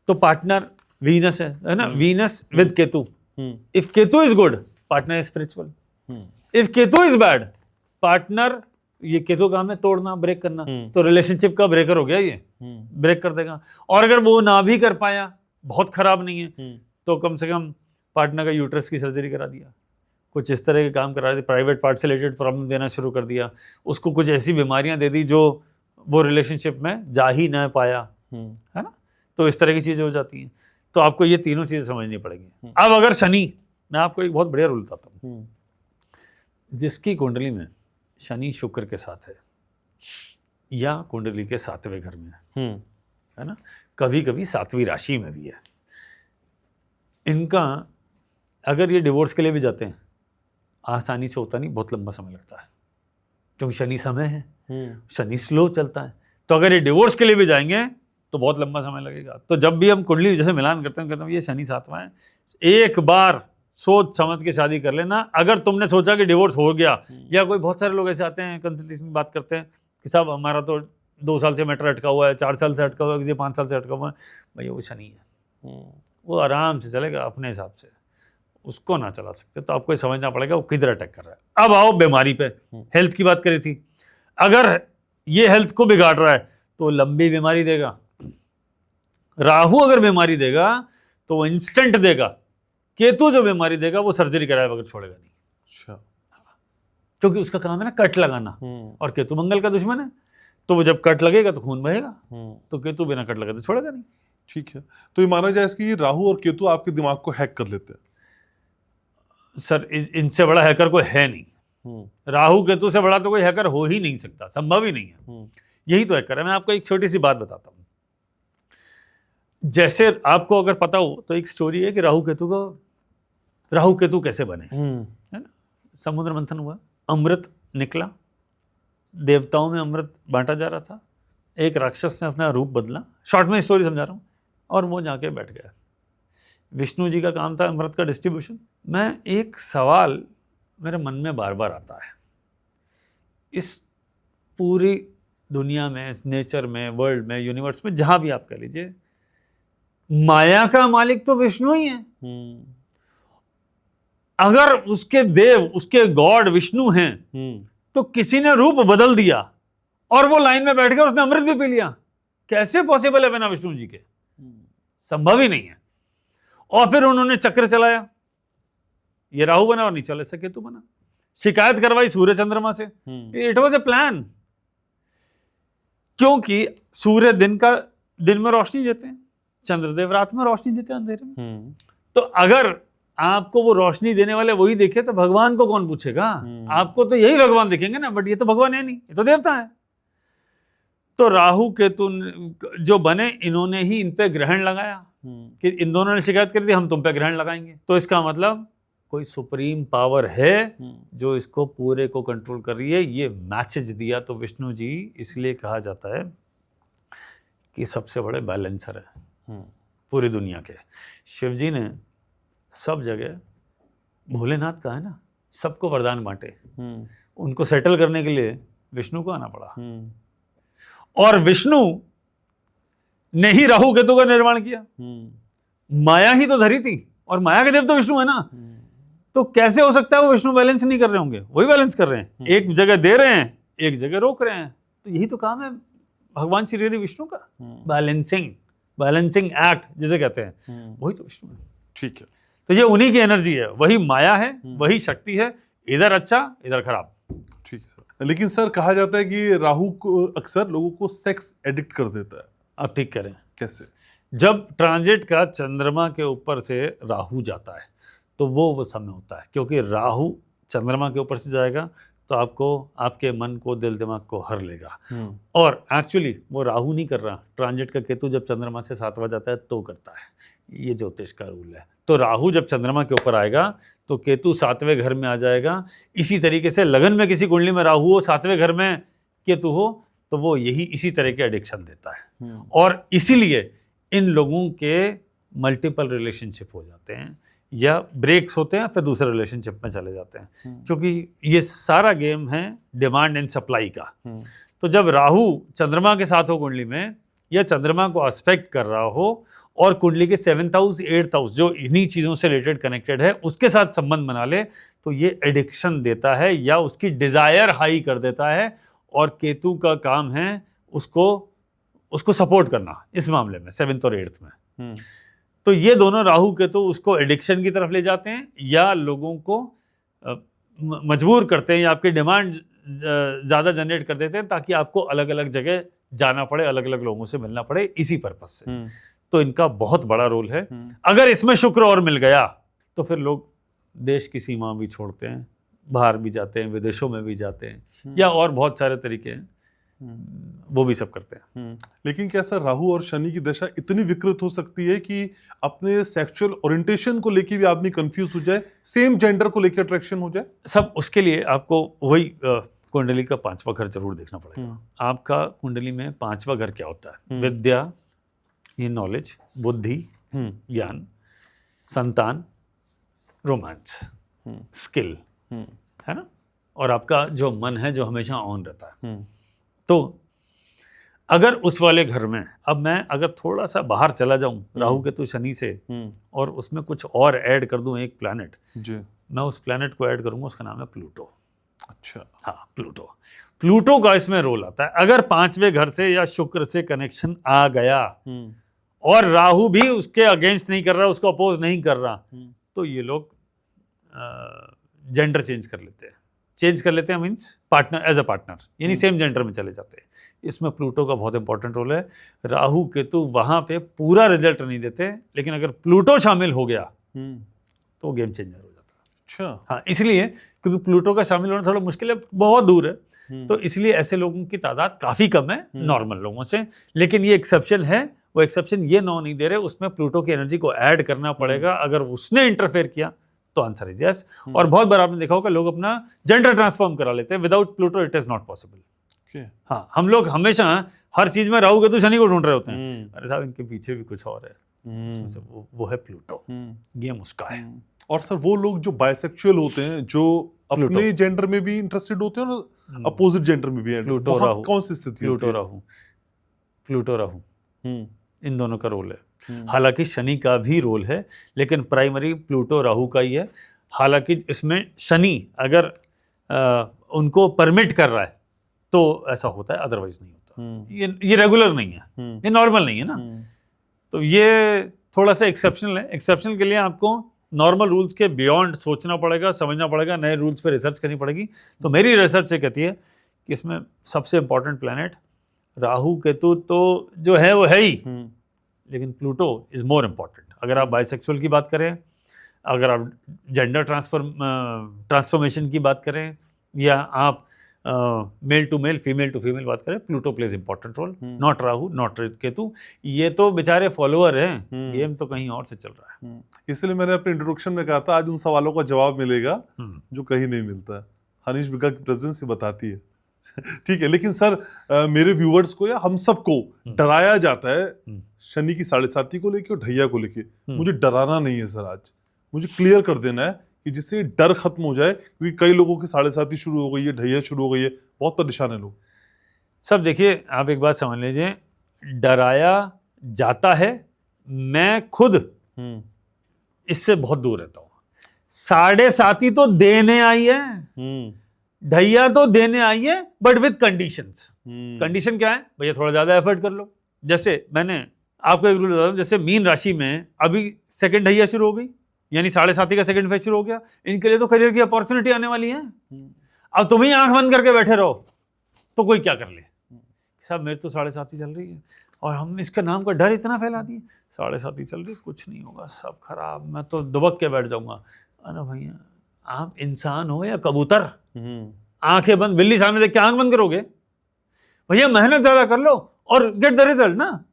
Speaker 2: तो पार्टनर वीनस है ना, Venus with Ketu. If Ketu is good, partner is spiritual. If Ketu is bad, partner, ये केतु काम है तोड़ना, ब्रेक करना, तो रिलेशनशिप का ब्रेकर हो गया, ये ब्रेक कर देगा। और अगर वो ना भी कर पाया, बहुत खराब नहीं है, तो कम से कम पार्टनर का यूट्रस की सर्जरी करा दिया, कुछ इस तरह के काम करा दिए, प्राइवेट पार्ट से रिलेटेड प्रॉब्लम देना शुरू कर दिया, उसको कुछ ऐसी बीमारियां दे दी जो वो रिलेशनशिप में जा ही ना पाया, है ना। तो इस तरह की चीजें हो जाती हैं। तो आपको ये तीनों चीजें समझनी पड़ेगी। अब अगर शनि, मैं आपको एक बहुत बढ़िया रूल बताता हूँ, जिसकी कुंडली में शनि शुक्र के साथ है या कुंडली के 7वें घर में है ना, कभी कभी 7वीं राशि में भी है, इनका अगर ये डिवोर्स के लिए भी जाते हैं, आसानी से होता नहीं, बहुत लंबा समय लगता है। क्योंकि शनि समय है, शनि स्लो चलता है। तो अगर ये डिवोर्स के लिए भी जाएंगे तो बहुत लंबा समय लगेगा। तो जब भी हम कुंडली जैसे मिलान करते हैं, कहते हैं ये शनि 7वां है, एक बार सोच समझ के शादी कर लेना। अगर तुमने सोचा कि डिवोर्स हो गया, या कोई बहुत सारे लोग ऐसे आते हैं कंसल्टेशन की बात करते हैं कि साहब हमारा तो 2 साल से मैटर अटका हुआ है, 4 साल से अटका हुआ है, किसी 5 साल से अटका हुआ है, भैया वो शनि है, वो आराम से चलेगा अपने हिसाब से, उसको ना चला सकते। तो आपको ये समझना पड़ेगा वो किधर अटैक कर रहा है। अब आओ बीमारी पे, हेल्थ की बात करी थी। अगर ये हेल्थ को बिगाड़ रहा है तो लंबी बीमारी देगा। राहु अगर बीमारी देगा तो वो इंस्टेंट देगा। केतु जो बीमारी देगा वो सर्जरी कराए बगैर छोड़ेगा नहीं।
Speaker 1: अच्छा,
Speaker 2: क्योंकि उसका काम है ना कट लगाना, और केतु मंगल का दुश्मन है, तो वो जब कट लगेगा तो खून बहेगा। तो केतु बिना कट लगे तो छोड़ेगा नहीं।
Speaker 1: ठीक है, तो ये माना जाए कि राहु और केतु आपके दिमाग को हैक कर लेते हैं।
Speaker 2: सर इनसे बड़ा हैकर कोई है नहीं। राहु केतु से बड़ा तो कोई हैकर हो ही नहीं सकता, संभव ही नहीं है। यही तो हैकर है। मैं आपको एक छोटी सी बात बताता हूँ। जैसे आपको अगर पता हो तो एक स्टोरी है कि राहु केतु कैसे बने, है ना। समुद्र मंथन हुआ, अमृत निकला, देवताओं में अमृत बांटा जा रहा था। एक राक्षस ने अपना रूप बदला, शॉर्ट में स्टोरी समझा रहा हूँ, और वो जाके बैठ गया। विष्णु जी का काम था अमृत का डिस्ट्रीब्यूशन। मैं एक सवाल मेरे मन में बार बार आता है, इस पूरी दुनिया में, इस नेचर में, वर्ल्ड में, यूनिवर्स में, जहां भी आप कह लीजिए, माया का मालिक तो विष्णु ही है। अगर उसके देव, उसके गॉड विष्णु हैं, तो किसी ने रूप बदल दिया और वो लाइन में बैठ गया, उसने अमृत भी पी लिया। कैसे पॉसिबल है बिना विष्णु जी के? संभव ही नहीं है। और फिर उन्होंने चक्र चलाया, ये राहु बना और नीचे वाले से केतु बना। शिकायत करवाई सूर्य चंद्रमा से। इट वॉज ए प्लान, क्योंकि सूर्य दिन में रोशनी देते हैं, चंद्रदेव रात में रोशनी देते हैं अंधेरे में। तो अगर आपको वो रोशनी देने वाले वही देखे तो भगवान को कौन पूछेगा? आपको तो यही भगवान दिखेंगे ना, बट ये तो भगवान है नहीं, ये तो देवता है। तो राहु केतु जो बने, इन्होंने ही इन पे ग्रहण लगाया कि इन दोनों ने शिकायत कर दी, हम तुम पे ग्रहण लगाएंगे। तो इसका मतलब कोई सुप्रीम पावर है जो इसको पूरे को कंट्रोल कर रही है। ये मैसेज दिया तो विष्णु जी, इसलिए कहा जाता है कि सबसे बड़े बैलेंसर है पूरी दुनिया के। शिव जी ने सब जगह, भोलेनाथ का है ना, सबको वरदान बांटे। उनको सेटल करने के लिए विष्णु को आना पड़ा, और विष्णु ने ही राहु केतु का निर्माण किया। माया ही तो धरी थी, और माया के देव तो विष्णु है ना। तो कैसे हो सकता है वो विष्णु बैलेंस नहीं कर रहे होंगे? वही बैलेंस कर रहे हैं। एक जगह दे रहे हैं, एक जगह रोक रहे हैं। तो यही तो काम है भगवान श्री हरि विष्णु का, बैलेंसिंग एक्ट जिसे कहते हैं, वही तो विष्णु है।
Speaker 1: ठीक है,
Speaker 2: तो ये उन्हीं की एनर्जी है, वही माया है, वही शक्ति है, इधर अच्छा इधर खराब।
Speaker 1: ठीक है सर। लेकिन सर कहा जाता है कि राहु को अक्सर लोगों को सेक्स एडिक्ट कर देता है।
Speaker 2: आप ठीक करें,
Speaker 1: कैसे?
Speaker 2: जब ट्रांजिट का चंद्रमा के ऊपर से राहु जाता है तो वो समय होता है, क्योंकि राहु चंद्रमा के ऊपर से जाएगा तो आपको, आपके मन को, दिल दिमाग को हर लेगा। और एक्चुअली वो राहु नहीं कर रहा, ट्रांजिट का केतु जब चंद्रमा से 7वां जाता है तो करता है। ये ज्योतिष का रूल है। तो राहु जब चंद्रमा के ऊपर आएगा तो केतु 7वें घर में आ जाएगा। इसी तरीके से लगन में किसी कुंडली में राहु हो, 7वें घर में केतु हो, तो वो यही इसी तरह के एडिक्शन देता है। और इसीलिए इन लोगों के मल्टीपल रिलेशनशिप हो जाते हैं, या ब्रेक्स होते हैं, फिर दूसरे रिलेशनशिप में चले जाते हैं, क्योंकि ये सारा गेम है डिमांड एंड सप्लाई का। तो जब राहु चंद्रमा के साथ हो कुंडली में, या चंद्रमा को एस्पेक्ट कर रहा हो, और कुंडली के 7th हाउस 8th हाउस जो इन्हीं चीज़ों से रिलेटेड कनेक्टेड है, उसके साथ संबंध बना ले, तो ये एडिक्शन देता है या उसकी डिज़ायर हाई कर देता है। और केतु का काम है उसको सपोर्ट करना इस मामले में, 7th और 8th में। तो ये दोनों राहु केतु उसको एडिक्शन की तरफ ले जाते हैं, या लोगों को मजबूर करते हैं, या आपकी डिमांड ज़्यादा जनरेट कर देते हैं, ताकि आपको अलग अलग जगह जाना पड़े, अलग अलग लोगों से मिलना पड़े, इसी पर्पज से। तो इनका बहुत बड़ा रोल है। अगर इसमें शुक्र और मिल गया तो फिर लोग देश की सीमा भी छोड़ते हैं, बाहर भी जाते हैं, विदेशों में भी जाते हैं, या और बहुत सारे तरीके हैं, वो भी सब करते हैं।
Speaker 1: लेकिन क्या सर राहु और शनि की दशा इतनी विकृत हो सकती है कि अपने सेक्सुअल ओरिएंटेशन को लेके भी आदमी कंफ्यूज हो जाए, सेम जेंडर को लेकर अट्रैक्शन हो जाए?
Speaker 2: सब उसके लिए आपको वही कुंडली का 5वां घर जरूर देखना पड़ेगा। आपका कुंडली में 5वां घर क्या होता है? विद्या, ये नॉलेज, बुद्धि, ज्ञान, संतान, रोमांस, स्किल, है ना, और आपका जो मन है जो हमेशा ऑन रहता है। तो अगर उस वाले घर में, अब मैं अगर थोड़ा सा बाहर चला जाऊं राहु केतु शनि से और उसमें कुछ और ऐड कर दूं एक प्लैनेट,
Speaker 1: जी,
Speaker 2: मैं उस प्लैनेट को ऐड करूंगा, उसका नाम है प्लूटो।
Speaker 1: अच्छा,
Speaker 2: हाँ, प्लूटो का इसमें रोल आता है। अगर 5वें घर से या शुक्र से कनेक्शन आ गया और राहु भी उसके अगेंस्ट नहीं कर रहा, उसको अपोज नहीं कर रहा, तो ये लोग जेंडर चेंज कर लेते हैं means partner, as a partner, यानी सेम जेंडर में चले जाते हैं। इसमें प्लूटो का बहुत इंपॉर्टेंट रोल है। राहु केतु वहां पे पूरा रिजल्ट नहीं देते, लेकिन अगर प्लूटो शामिल हो गया तो गेम चेंजर हो जाता है।
Speaker 1: अच्छा,
Speaker 2: हाँ, इसलिए क्योंकि प्लूटो का शामिल होना थोड़ा मुश्किल है, बहुत दूर है, तो इसलिए ऐसे लोगों की तादाद काफी कम है नॉर्मल लोगों से। लेकिन ये एक्सेप्शन है, वो एक्सेप्शन ये नो नहीं दे रहे, उसमें प्लूटो की एनर्जी को ऐड करना पड़ेगा। अगर उसने इंटरफेयर किया तो आंसर इज यस। और बहुत बार आपने देखा होगा लोग अपना जेंडर ट्रांसफॉर्म करा लेते हैं, without Pluto it is not possible. हाँ, हम लोग हमेशा हर चीज में राहु केतु शनि को ढूंढ रहे होते हैं, अरे साहब इनके पीछे भी कुछ और है, उसमें से वो है प्लूटो, गेम उसका है।
Speaker 1: और सर वो लोग जो बाइसेक्सुअल होते हैं, जो अपने जेंडर में भी इंटरेस्टेड होते हैं और अपोजिट जेंडर में भी,
Speaker 2: प्लूटो राहु,
Speaker 1: कौन सी स्थिति होती है?
Speaker 2: प्लूटो राहु इन दोनों का रोल है। हालांकि शनि का भी रोल है, लेकिन प्राइमरी प्लूटो राहु का ही है। हालांकि इसमें शनि अगर उनको परमिट कर रहा है तो ऐसा होता है, अदरवाइज नहीं होता। ये रेगुलर नहीं है, ये नॉर्मल नहीं है ना। तो ये थोड़ा सा एक्सेप्शनल है। एक्सेप्शनल के लिए आपको नॉर्मल रूल्स के बियॉन्ड सोचना पड़ेगा, समझना पड़ेगा, नए रूल्स पे रिसर्च करनी पड़ेगी। तो मेरी रिसर्च ये कहती है कि इसमें सबसे इंपॉर्टेंट प्लैनेट राहु केतु तो जो है वो है ही, लेकिन प्लूटो इज मोर इम्पॉर्टेंट। अगर आप बाइसेक्सुअल की बात करें, अगर आप जेंडर ट्रांसफॉर्मेशन की बात करें, या आप male to male, female to female बात करें, Pluto plays important role, not Rahu, not Ketu. ये तो बेचारे फॉलोअर हैं, गेम तो कहीं और से चल रहा है।
Speaker 1: इसलिए मैंने अपने इंट्रोडक्शन में कहा था आज उन सवालों का जवाब मिलेगा जो कहीं नहीं मिलता है। हनीश बिका की प्रेजेंस ही बताती है। ठीक है, लेकिन सर मेरे व्यूवर्स को या हम सबको डराया जाता है शनि की 7.5 को लेके और ढैया को लेके। मुझे डराना नहीं है सर, आज मुझे क्लियर कर देना है कि जिससे डर खत्म हो जाए, क्योंकि कई लोगों की 7.5 शुरू हो गई है, ढैया शुरू हो गई है, बहुत परेशान है लोग।
Speaker 2: सब देखिए, आप एक बात समझ लीजिए, डराया जाता है। मैं खुद इससे बहुत दूर रहता हूँ। 7.5 तो देने आई है, ढैया तो देने आई है, बट विद कंडीशंस। कंडीशन क्या है? भैया थोड़ा ज्यादा एफर्ट कर लो। जैसे मैंने आपको एक रूल बता दूं, जैसे मीन राशि में अभी सेकंड ढैया शुरू हो गई, यानी 7.5 का सेकंड फेज शुरू हो गया। इनके लिए तो करियर की अपॉर्चुनिटी आने वाली है। अब तुम ही आंख बंद करके बैठे रहो तो कोई क्या कर ले? साहब मेरे तो 7.5 चल रही है और हम इसके नाम का डर इतना फैला दिए, 7.5 चल रही, कुछ नहीं होगा, सब खराब, मैं तो दुबक के बैठ जाऊंगा। अरे भैया, आप इंसान हो या कबूतर? आंखें बंद, बिल्ली सामने देख के आंख बंद करोगे? भैया मेहनत ज्यादा कर लो और गेट द रिजल्ट ना।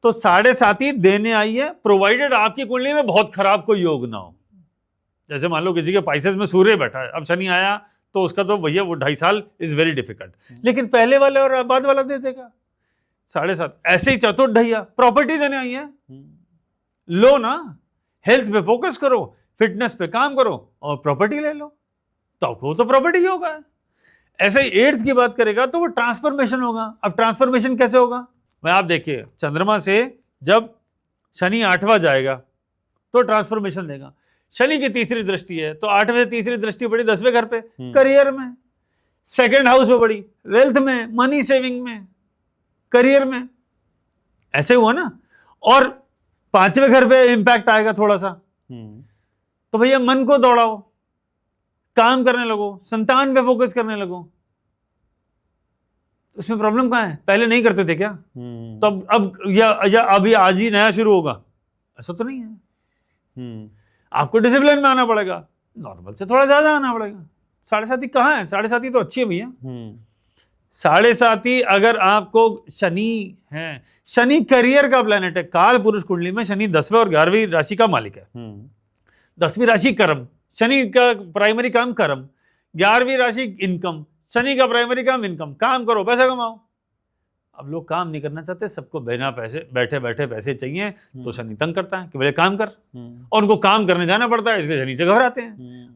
Speaker 2: तो 7.5 देने आई है, प्रोवाइडेड आपकी कुंडली में बहुत खराब कोई योग ना हो। जैसे मान लो किसी के पाइसेस में सूर्य बैठा है, अब शनि आया तो उसका तो भैया वो 2.5 साल इज वेरी डिफिकल्ट, लेकिन पहले वाले और बाद वाला दे देगा 7.5। ऐसे ही चतुर्थ ढैया प्रॉपर्टी देने आई है, लो ना, हेल्थ पे फोकस करो, फिटनेस पे काम करो और प्रॉपर्टी ले लो, तो वो तो प्रॉपर्टी ही होगा। ऐसे ही 8th की बात करेगा तो वो ट्रांसफॉर्मेशन होगा। अब ट्रांसफॉर्मेशन कैसे होगा? मैं आप देखिए, चंद्रमा से जब शनि 8वां जाएगा तो ट्रांसफॉर्मेशन देगा। शनि की तीसरी दृष्टि है तो 8वें से तीसरी दृष्टि पड़ी 10वें घर पे, करियर में, सेकंड हाउस पे पड़ी, वेल्थ में, मनी सेविंग में, करियर में, ऐसे हुआ ना। और 5वें घर पे इंपैक्ट आएगा थोड़ा सा, तो भैया मन को दौड़ाओ, काम करने लगो, संतान पे फोकस करने लगो। उसमें प्रॉब्लम कहाँ है? पहले नहीं करते थे क्या? तो अब या अभी आज ही नया शुरू होगा, ऐसा तो नहीं है। आपको डिसिप्लिन में आना पड़ेगा, नॉर्मल से थोड़ा ज्यादा आना पड़ेगा। 7.5 कहाँ है? 7.5 तो अच्छी है भैया। 7.5 अगर आपको शनि है, शनि करियर का प्लैनेट है। काल पुरुष कुंडली में शनि 10वें और 11वीं राशि का मालिक है। 10वीं राशि कर्म, शनि का प्राइमरी काम कर्म, 11वीं राशि इनकम, शनि का प्राइमरी काम इनकम, काम करो पैसा कमाओ। अब लोग काम नहीं करना चाहते, सबको बिना पैसे बैठे बैठे पैसे चाहिए, तो शनि तंग करता है कि बोले काम कर, और उनको काम करने जाना पड़ता है, इसलिए शनि से घबराते हैं।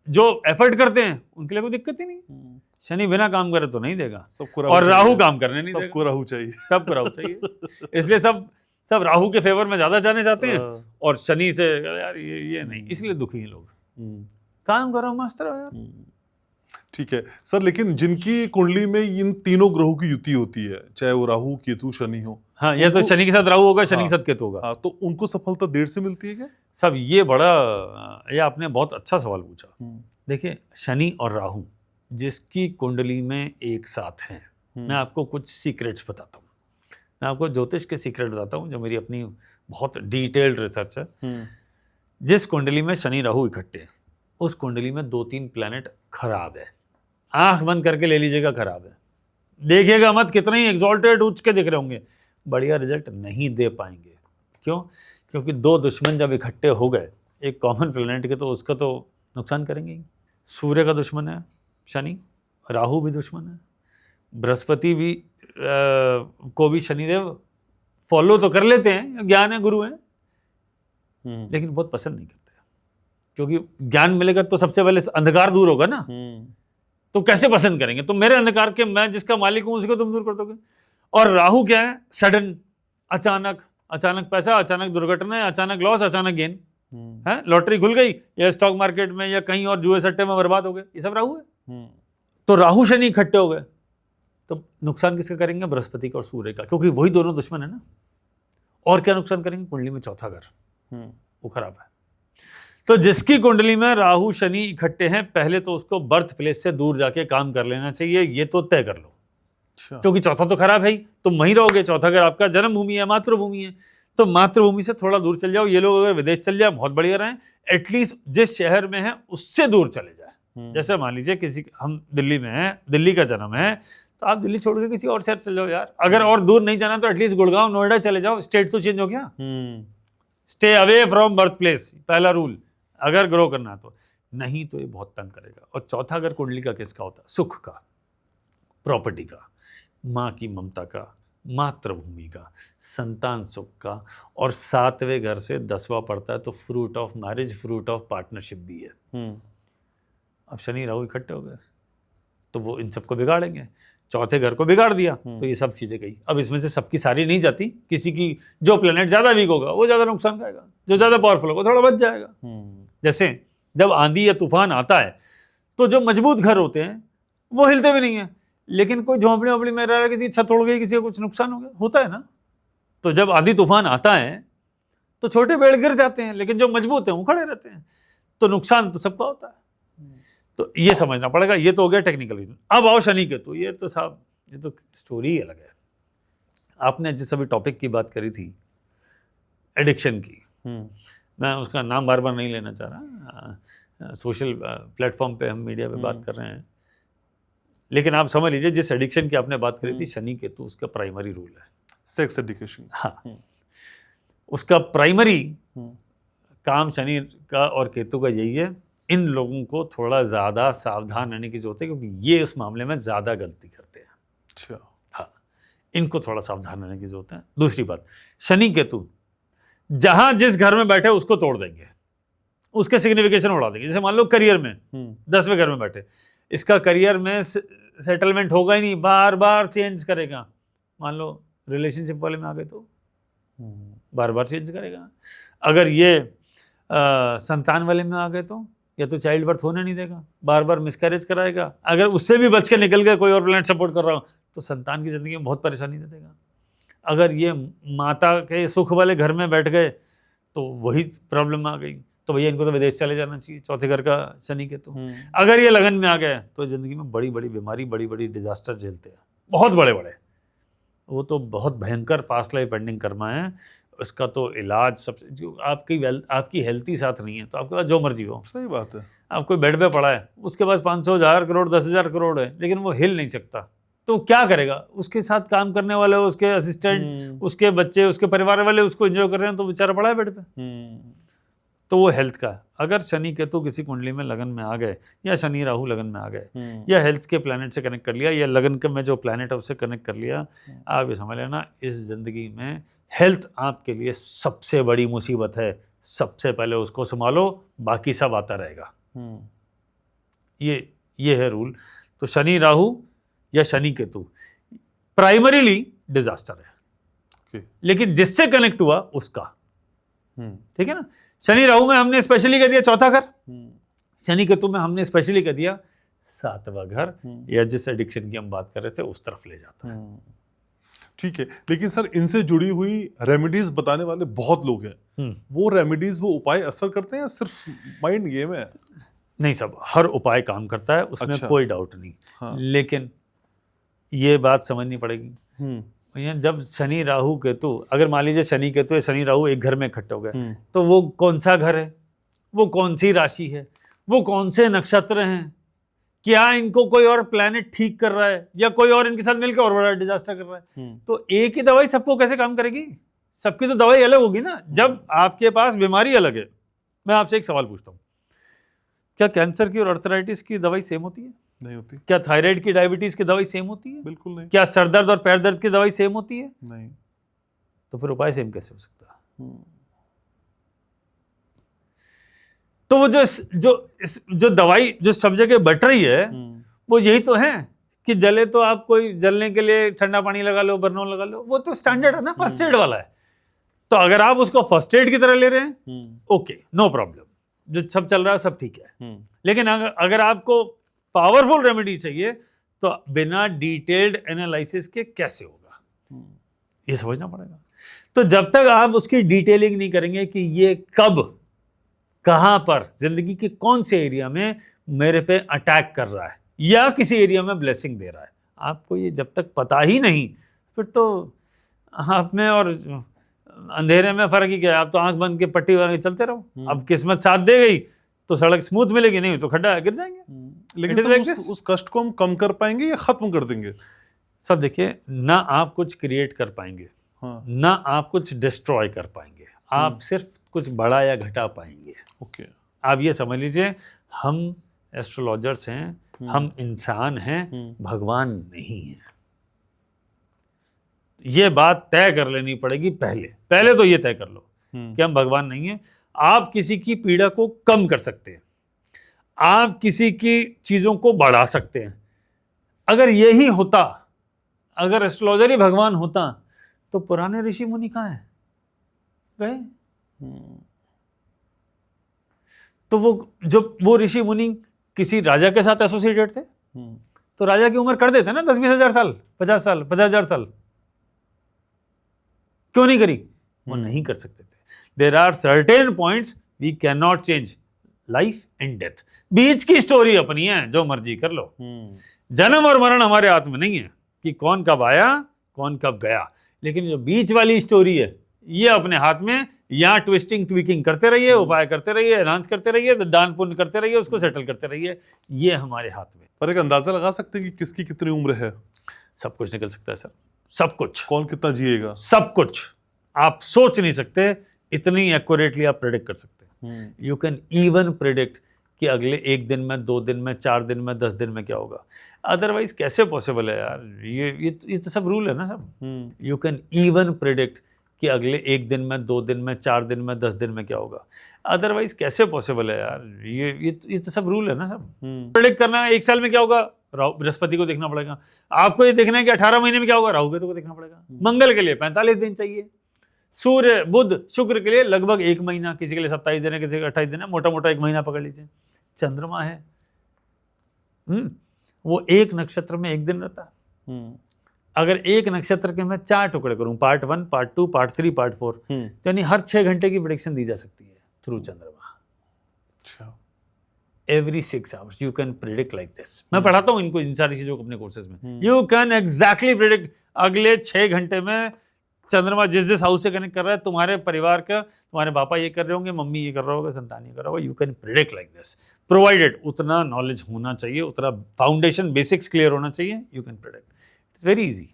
Speaker 2: जो एफर्ट करते हैं उनके लिए कोई दिक्कत ही नहीं। शनि बिना काम करे तो नहीं देगा,
Speaker 1: सबको
Speaker 2: और राहु काम करने नहीं देगा,
Speaker 1: सबको राहु चाहिए।
Speaker 2: सबको राहु चाहिए। इसलिए सब राहु के फेवर में ज्यादा जाने जाते हैं, और शनि से यार ये नहीं, इसलिए दुखी हैं लोग। काम करो, मस्त रहो यार।
Speaker 1: ठीक है सर, लेकिन जिनकी कुंडली में इन तीनों ग्रहों की युति होती है, चाहे वो राहु केतु शनि हो,
Speaker 2: हाँ, ये तो शनि के साथ राहु होगा, शनि के साथ केतु होगा,
Speaker 1: हाँ, तो उनको सफलता देर से मिलती है क्या?
Speaker 2: सब ये आपने बहुत अच्छा सवाल पूछा। देखिए, शनि और राहु जिसकी कुंडली में एक साथ हैं, मैं आपको कुछ सीक्रेट्स बताता हूँ। मैं आपको ज्योतिष के सीक्रेट बताता हूँ, जो मेरी अपनी बहुत डिटेल्ड रिसर्च है। जिस कुंडली में शनि राहु इकट्ठे हैं, उस कुंडली में 2-3 प्लैनेट खराब है। आंख बंद करके ले लीजिएगा, खराब है। देखिएगा मत, कितना ही एग्जॉल्टेड उच्च के दिख रहे होंगे, बढ़िया रिजल्ट नहीं दे पाएंगे। क्यों? क्योंकि 2 दुश्मन जब इकट्ठे हो गए एक कॉमन प्लैनेट के, तो उसका तो नुकसान करेंगे ही। सूर्य का दुश्मन है शनि, राहु भी दुश्मन है, बृहस्पति भी को भी शनिदेव फॉलो तो कर लेते हैं, ज्ञान है, गुरु हैं, लेकिन बहुत पसंद नहीं करते, क्योंकि ज्ञान मिलेगा तो सबसे पहले अंधकार दूर होगा ना, तो कैसे पसंद करेंगे? तो मेरे अंधकार के, मैं जिसका मालिक हूं उसको तुम दूर कर दोगे। और राहु क्या है? सडन, अचानक पैसा, अचानक दुर्घटना, अचानक लॉस, अचानक गेन है। लॉटरी खुल गई, या स्टॉक मार्केट में या कहीं और जुए सट्टे में बर्बाद हो गए, ये सब राहु है। तो राहु शनि इकट्ठे हो गए तो नुकसान किसका करेंगे? बृहस्पति का और सूर्य का, क्योंकि वही दोनों दुश्मन है ना। और क्या नुकसान करेंगे? कुंडली में चौथा घर वो खराब है। तो जिसकी कुंडली में राहु शनि इकट्ठे हैं, पहले तो उसको बर्थ प्लेस से दूर जाके काम कर लेना चाहिए, ये तो तय कर लो। क्योंकि चौथा तो खराब है ही, तुम वहीं रहोगे। चौथा घर आपका जन्मभूमि है, मातृभूमि है, तो मातृभूमि से थोड़ा दूर चल जाओ। ये लोग अगर विदेश चल जाए बहुत बढ़िया रहें, एटलीस्ट जिस शहर में है उससे दूर चले जाए। जैसे मान लीजिए किसी, हम दिल्ली में हैं, दिल्ली का जन्म है, तो आप दिल्ली छोड़ के किसी और शहर चले जाओ यार। अगर और दूर नहीं जाना तो एटलीस्ट गुड़गांव, नोएडा चले जाओ, स्टेट तो चेंज हो गया। Stay away from birth place, पहला रूल, अगर ग्रो करना तो। नहीं तो ये बहुत तंग करेगा। और चौथा घर कुंडली का किसका होता है? सुख का, प्रॉपर्टी का, माँ की ममता का, मातृभूमि का, संतान सुख का। और 7वें घर से 10वां पड़ता है, तो fruit of marriage, fruit of partnership भी है। अब शनि राहु इकट्ठे हो गए तो वो इन सबको बिगाड़ेंगे। चौथे घर को बिगाड़ दिया तो ये सब चीजें गई। अब इसमें से सबकी सारी नहीं जाती, किसी की जो प्लेनेट ज्यादा वीक होगा वो ज्यादा नुकसान खाएगा, जो ज्यादा पावरफुल होगा थोड़ा बच जाएगा। जैसे जब आंधी या तूफान आता है तो जो मजबूत घर होते हैं वो हिलते भी नहीं है, लेकिन कोई झोंपड़ी वोपड़ी में रह रहा है, किसी की छत उड़ गई, किसी का कुछ नुकसान हो गया, होता है ना। तो जब आंधी तूफान आता है तो छोटे पेड़ गिर जाते हैं, लेकिन जो मजबूत हैं वो खड़े रहते हैं। तो नुकसान तो सबका होता है। तो ये समझना पड़ेगा। ये तो हो गया टेक्निकल रीजन। अब आओ शनि के, तो ये तो साहब, ये तो स्टोरी ही अलग है। आपने जिस अभी टॉपिक की बात करी थी, एडिक्शन की, मैं उसका नाम बार बार नहीं लेना चाह रहा, सोशल प्लेटफॉर्म पे हम मीडिया पे बात कर रहे हैं, लेकिन आप समझ लीजिए जिस एडिक्शन की आपने बात करी थी, शनि के, तो उसका प्राइमरी रूल है
Speaker 1: सेक्स एडिक्शन।
Speaker 2: हाँ, उसका प्राइमरी काम शनि का और केतु का यही है। इन लोगों को थोड़ा ज़्यादा सावधान रहने की जरूरत है, क्योंकि ये उस मामले में ज़्यादा गलती करते हैं।
Speaker 1: अच्छा,
Speaker 2: हाँ, इनको थोड़ा सावधान रहने की जरूरत है। दूसरी बात, शनि केतु जहां जिस घर में बैठे उसको तोड़ देंगे, उसके सिग्निफिकेशन उड़ा देंगे। जैसे मान लो करियर में 10वें घर में बैठे, इसका करियर में सेटलमेंट होगा ही नहीं, बार बार चेंज करेगा। मान लो रिलेशनशिप वाले में आ गए तो बार बार चेंज करेगा। अगर ये संतान वाले में आ गए तो या तो चाइल्ड बर्थ होने नहीं देगा, बार बार मिसकैरेज कराएगा। अगर उससे भी बच के निकल गए, कोई और प्लैनेट सपोर्ट कर रहा हो, तो संतान की जिंदगी में बहुत परेशानी दे देगा। अगर ये माता के सुख वाले घर में बैठ गए तो वही प्रॉब्लम आ गई, तो भैया इनको तो विदेश चले जाना चाहिए, चौथे घर का शनि के। तो अगर ये लगन में आ गए तो जिंदगी में बड़ी बड़ी बीमारी, बड़ी बड़ी डिजास्टर झेलते हैं, बहुत बड़े बड़े। वो तो बहुत भयंकर पास्ट लाइफ पेंडिंग कर्मा है। उसका तो इलाज सबसे, जो आपकी हेल्थ ही साथ नहीं है तो आपके पास जो मर्जी हो,
Speaker 1: सही बात है,
Speaker 2: आप कोई बेड पे पड़ा है, उसके पास 500, 1000 करोड़, 10,000 करोड़ है, लेकिन वो हिल नहीं सकता, तो क्या करेगा? उसके साथ काम करने वाले, उसके असिस्टेंट, उसके बच्चे, उसके परिवार वाले उसको एंजॉय कर रहे हैं, तो बेचारा पड़ा है बेड पे। तो वो हेल्थ का है। अगर शनि केतु किसी कुंडली में लगन में आ गए या शनि राहु लगन में आ गए या हेल्थ के प्लैनेट से कनेक्ट कर लिया या लगन के में जो प्लैनेट है उससे कनेक्ट कर लिया, आप ये समझ लेना इस जिंदगी में हेल्थ आपके लिए सबसे बड़ी मुसीबत है। सबसे पहले उसको संभालो, बाकी सब आता रहेगा। ये है रूल। तो शनि राहु या शनि केतु प्राइमरीली डिजास्टर है, लेकिन जिससे कनेक्ट हुआ उसका, ठीक है ना। शनि राहु में हमने स्पेशली कह दिया चौथा घर, शनि केतु में हमने स्पेशली कह दिया सातवां घर, या जिस एडिक्शन की हम बात कर रहे थे उस तरफ ले जाता है।
Speaker 1: ठीक है, लेकिन सर इनसे जुड़ी हुई रेमेडीज बताने वाले बहुत लोग हैं, वो रेमेडीज वो उपाय असर करते हैं या सिर्फ माइंड गेम है?
Speaker 2: नहीं, सब हर उपाय काम करता है, उसमें
Speaker 1: अच्छा।
Speaker 2: कोई डाउट नहीं।
Speaker 1: हाँ।
Speaker 2: लेकिन ये बात समझनी पड़ेगी, भैया जब शनि राहु केतु, अगर मान लीजिए शनि केतु या शनि राहु एक घर में इकट्ठे हो गए, तो वो कौन सा घर है, वो कौन सी राशि है, वो कौन से नक्षत्र हैं, क्या इनको कोई और प्लैनेट ठीक कर रहा है या कोई और इनके साथ मिलकर और बड़ा डिजास्टर कर रहा है, तो एक ही दवाई सबको कैसे काम करेगी? सबकी तो दवाई अलग होगी ना। जब आपके पास बीमारी अलग है, मैं आपसे एक सवाल पूछता हूँ, क्या कैंसर की और अर्थराइटिस की दवाई सेम होती है?
Speaker 1: नहीं होती।
Speaker 2: क्या थायराइड की, डायबिटीज की दवाई सेम होती है?
Speaker 1: बिल्कुल नहीं।
Speaker 2: क्या सर दर्द और पैर दर्द की दवाई सेम होती है?
Speaker 1: नहीं।
Speaker 2: तो फिर उपाय सेम कैसे हो सकता है? तो वो जो दवाई जो सब जगह बट रही है, वो यही तो है कि जले तो आप कोई जलने के लिए ठंडा पानी लगा लो, बरनौल लगा लो, वो तो स्टैंडर्ड है ना, फर्स्ट एड वाला है। तो अगर आप उसको फर्स्ट एड की तरह ले रहे हैं, ओके, नो प्रॉब्लम, जो सब चल रहा है सब ठीक है। लेकिन अगर आपको पावरफुल रेमेडी चाहिए तो बिना डिटेल्ड एनालिसिस के कैसे होगा, ये समझना पड़ेगा। तो जब तक आप उसकी डिटेलिंग नहीं करेंगे कि ये कब, कहां पर, जिंदगी के कौन से एरिया में मेरे पे अटैक कर रहा है या किसी एरिया में ब्लेसिंग दे रहा है, आपको ये जब तक पता ही नहीं, फिर तो आप में और अंधेरे में फर्क ही क्या है। आप तो आंख बंद के पट्टी बना के चलते रहो। अब किस्मत साथ दे गई तो सड़क स्मूथ मिलेगी, नहीं तो खड्डा गिर जाएंगे।
Speaker 1: लेकिन सर उस कष्ट को हम कम कर पाएंगे या खत्म कर देंगे?
Speaker 2: सब देखिए, ना आप कुछ क्रिएट कर पाएंगे,
Speaker 1: हाँ।
Speaker 2: ना आप कुछ डिस्ट्रॉय कर पाएंगे, आप सिर्फ कुछ बड़ा या घटा पाएंगे।
Speaker 1: ओके।
Speaker 2: आप ये समझ लीजिए, हम एस्ट्रोलॉजर्स हैं, हम इंसान हैं, भगवान नहीं है। ये बात तय कर लेनी पड़ेगी पहले तो ये तय कर लो कि हम भगवान नहीं है। आप किसी की पीड़ा को कम कर सकते हैं, आप किसी की चीजों को बढ़ा सकते हैं। अगर यही होता, अगर एस्ट्रोलॉजर ही भगवान होता, तो पुराने ऋषि मुनि कहाँ हैं? गए। तो वो ऋषि मुनि किसी राजा के साथ एसोसिएटेड थे, तो राजा की उम्र कर देते ना 10-20 हजार साल, 50 साल, 50,000 साल। क्यों नहीं करी? वो नहीं कर सकते थे। There are certain points we can not change, life and death. बीच की स्टोरी अपनी है, जो मर्जी कर लो। जन्म और मरण हमारे हाथ में नहीं है कि कौन कब आया कौन कब गया, लेकिन जो बीच वाली स्टोरी है ये अपने हाथ में। यहाँ ट्विस्टिंग ट्विकिंग करते रहिए, उपाय करते रहिए, एनहांस करते रहिए, दान पुण्य करते रहिए, उसको सेटल करते रहिए, ये हमारे हाथ में।
Speaker 1: पर एक अंदाजा लगा सकते हैं कि किसकी कितनी उम्र है?
Speaker 2: सब कुछ निकल सकता है सर, सब कुछ।
Speaker 1: कौन कितना जिएगा?
Speaker 2: सब कुछ आप सोच नहीं सकते, इतनी एक्यूरेटली आप प्रेडिक्ट कर सकते हैं। यू कैन इवन प्रेडिक्ट कि अगले 1 दिन में, 2 दिन में, 4 दिन में, 10 दिन में क्या होगा। अदरवाइज कैसे पॉसिबल है यार? ये तो सब रूल है ना सब। यू कैन इवन प्रेडिक्ट कि अगले 1 दिन में, 2 दिन में, 4 दिन में, 10 दिन में क्या होगा। अदरवाइज कैसे पॉसिबल है यार? ये तो सब रूल है ना सब। प्रेडिक्ट करना है 1 साल में क्या होगा, बृहस्पति को देखना पड़ेगा। आपको ये देखना है कि 18 महीने में क्या होगा, राहु केतु को देखना पड़ेगा। मंगल के लिए 45 दिन चाहिए, सूर्य बुध शुक्र के लिए लगभग 1 महीना, किसी के लिए 27 दिन है, किसी के 28 दिन है, मोटा मोटा 1 महीना पकड़ लीजिए। चंद्रमा है, वो एक नक्षत्र में 1 दिन रहता है। अगर एक नक्षत्र के मैं 4 टुकड़े करूं, पार्ट 1, पार्ट 2, पार्ट 3, पार्ट 4, तो यानी हर 6 घंटे की प्रेडिक्शन दी जा सकती है थ्रू चंद्रमा। Every 6 hours you can predict like this. मैं पढ़ाता हूं इनको, इन सारी चीजों को अपने कोर्सेज में। यू कैन एग्जैक्टली प्रिडिक्ट अगले 6 घंटे में चंद्रमा जिस हाउस से कनेक्ट कर रहा है, तुम्हारे परिवार का, तुम्हारे पापा ये कर रहे होंगे, मम्मी ये कर रहा होगा, संतान ये कर रहा होगा। You can predict like this, provided उतना नॉलेज होना चाहिए, उतना फाउंडेशन बेसिक्स क्लियर होना चाहिए। You can predict, it's very easy.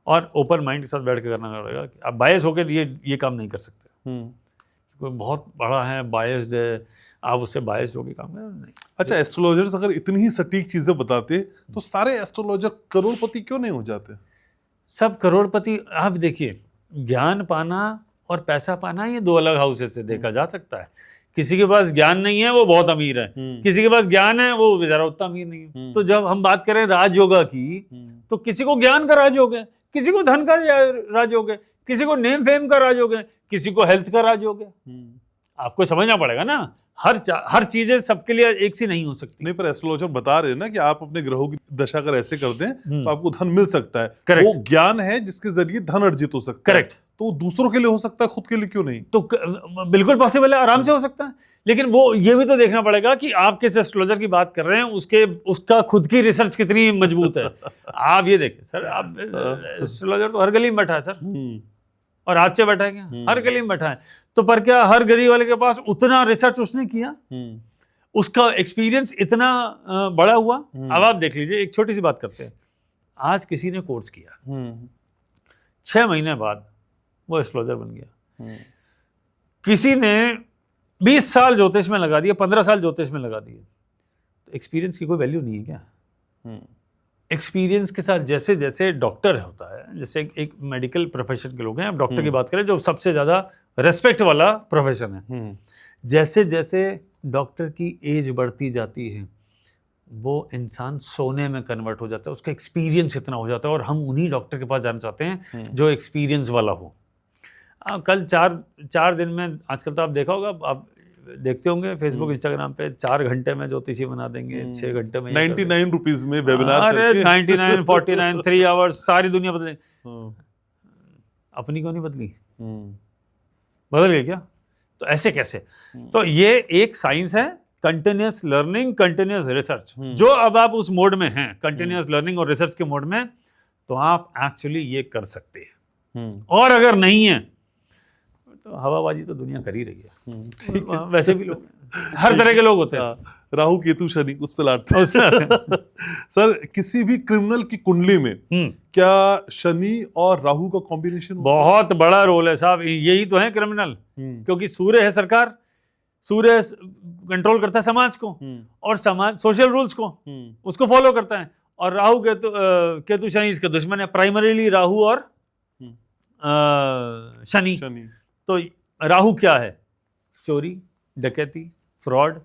Speaker 2: और ओपन माइंड के साथ बैठ के करना पड़ेगा। आप बायस होकर ये काम नहीं कर सकते। कोई बहुत बड़ा है, बायस्ड है, आप उससे बायस्ड होकर काम करें नहीं।
Speaker 1: अच्छा, एस्ट्रोलॉजर्स अगर इतनी ही सटीक चीजें बताते तो सारे एस्ट्रोलॉजर करोड़पति क्यों नहीं हो जाते?
Speaker 2: सब करोड़पति, आप देखिए, ज्ञान पाना और पैसा पाना ये दो अलग हाउसेस से देखा जा सकता है। किसी के पास ज्ञान नहीं है वो बहुत अमीर है, किसी के पास ज्ञान है वो बेचारा उतना अमीर नहीं है। तो जब हम बात करें राजयोगा की, तो किसी को ज्ञान का राजयोग है, किसी को धन का राजयोग है, किसी को नेम फेम का राजयोग है, किसी को हेल्थ का राजयोग है। आपको समझना पड़ेगा ना, हर चीजें सबके लिए एक सी नहीं हो सकती।
Speaker 1: नहीं, पर एस्ट्रोलॉजर बता रहे हैं ना कि आप अपने ग्रहों की दशा अगर ऐसे कर दें तो आपको धन मिल सकता है।
Speaker 2: Correct.
Speaker 1: वो ज्ञान है जिसके जरिए धन अर्जित हो सकता है।
Speaker 2: करेक्ट।
Speaker 1: तो वो दूसरों के लिए हो सकता है, खुद के लिए क्यों नहीं?
Speaker 2: तो बिल्कुल पॉसिबल है, आराम से हो सकता है। लेकिन वो ये भी तो देखना पड़ेगा कि आप किस एस्ट्रोलॉजर की बात कर रहे हैं, उसका खुद की रिसर्च कितनी मजबूत है। आप ये देखें सर, आप एस्ट्रोलॉजर तो हर गली में बैठा है सर, और आज से बैठा है क्या? हर गली में बैठा है। तो पर क्या हर गली वाले के पास उतना रिसर्च उसने किया, उसका एक्सपीरियंस इतना बड़ा हुआ? अब आप देख लीजिए, एक छोटी सी बात करते हैं। आज किसी ने कोर्स किया, 6 महीने बाद वो एस्ट्रोलॉजर बन गया। किसी ने 20 साल ज्योतिष में लगा दिया, 15 साल ज्योतिष में लगा दिए। तो एक्सपीरियंस की कोई वैल्यू नहीं है क्या? एक्सपीरियंस के साथ जैसे जैसे डॉक्टर होता है, जैसे एक मेडिकल प्रोफेशन के लोग हैं, अब डॉक्टर की बात करें जो सबसे ज़्यादा रेस्पेक्ट वाला प्रोफेशन है, जैसे जैसे डॉक्टर की एज बढ़ती जाती है वो इंसान सोने में कन्वर्ट हो जाता है, उसका एक्सपीरियंस इतना हो जाता है। और हम उन्हीं डॉक्टर के पास जाना चाहते हैं जो एक्सपीरियंस वाला हो। कल 4 दिन में, आजकल तो आप देखा होगा, आप देखते होंगे फेसबुक इंस्टाग्राम पे, 4 घंटे में ज्योतिषी बना देंगे, 6 घंटे में
Speaker 1: 99 रुपीज में वेबिनार
Speaker 2: अरे 99, 49, 3 आवर्स, सारी दुनिया बदले। अपनी क्यों नहीं बदली? बदल गई क्या? तो ऐसे कैसे? तो ये एक साइंस है, कंटिन्यूअस लर्निंग, कंटिन्यूअस रिसर्च। जो अब आप उस मोड में हैं, कंटिन्यूअस लर्निंग और रिसर्च के मोड में, तो आप एक्चुअली ये कर सकते हैं। और अगर नहीं है तो हवाबाजी तो दुनिया कर ही रही है। वैसे भी लोग, हर तरह के लोग होते हैं।
Speaker 1: राहु केतु शनि उस पर लाते हैं। सर, किसी भी क्रिमिनल की कुंडली में क्या शनि और राहु का कॉम्बिनेशन
Speaker 2: बहुत बड़ा रोल है साहब। यही तो है क्रिमिनल, क्योंकि सूर्य है सरकार, सूर्य कंट्रोल करता है समाज को, और समाज सोशल रूल्स को उसको फॉलो करता है। और राहु केतु शनि इसके दुश्मन है, प्राइमरीली राहु और शनि। तो राहु क्या है? चोरी, डकैती, फ्रॉड।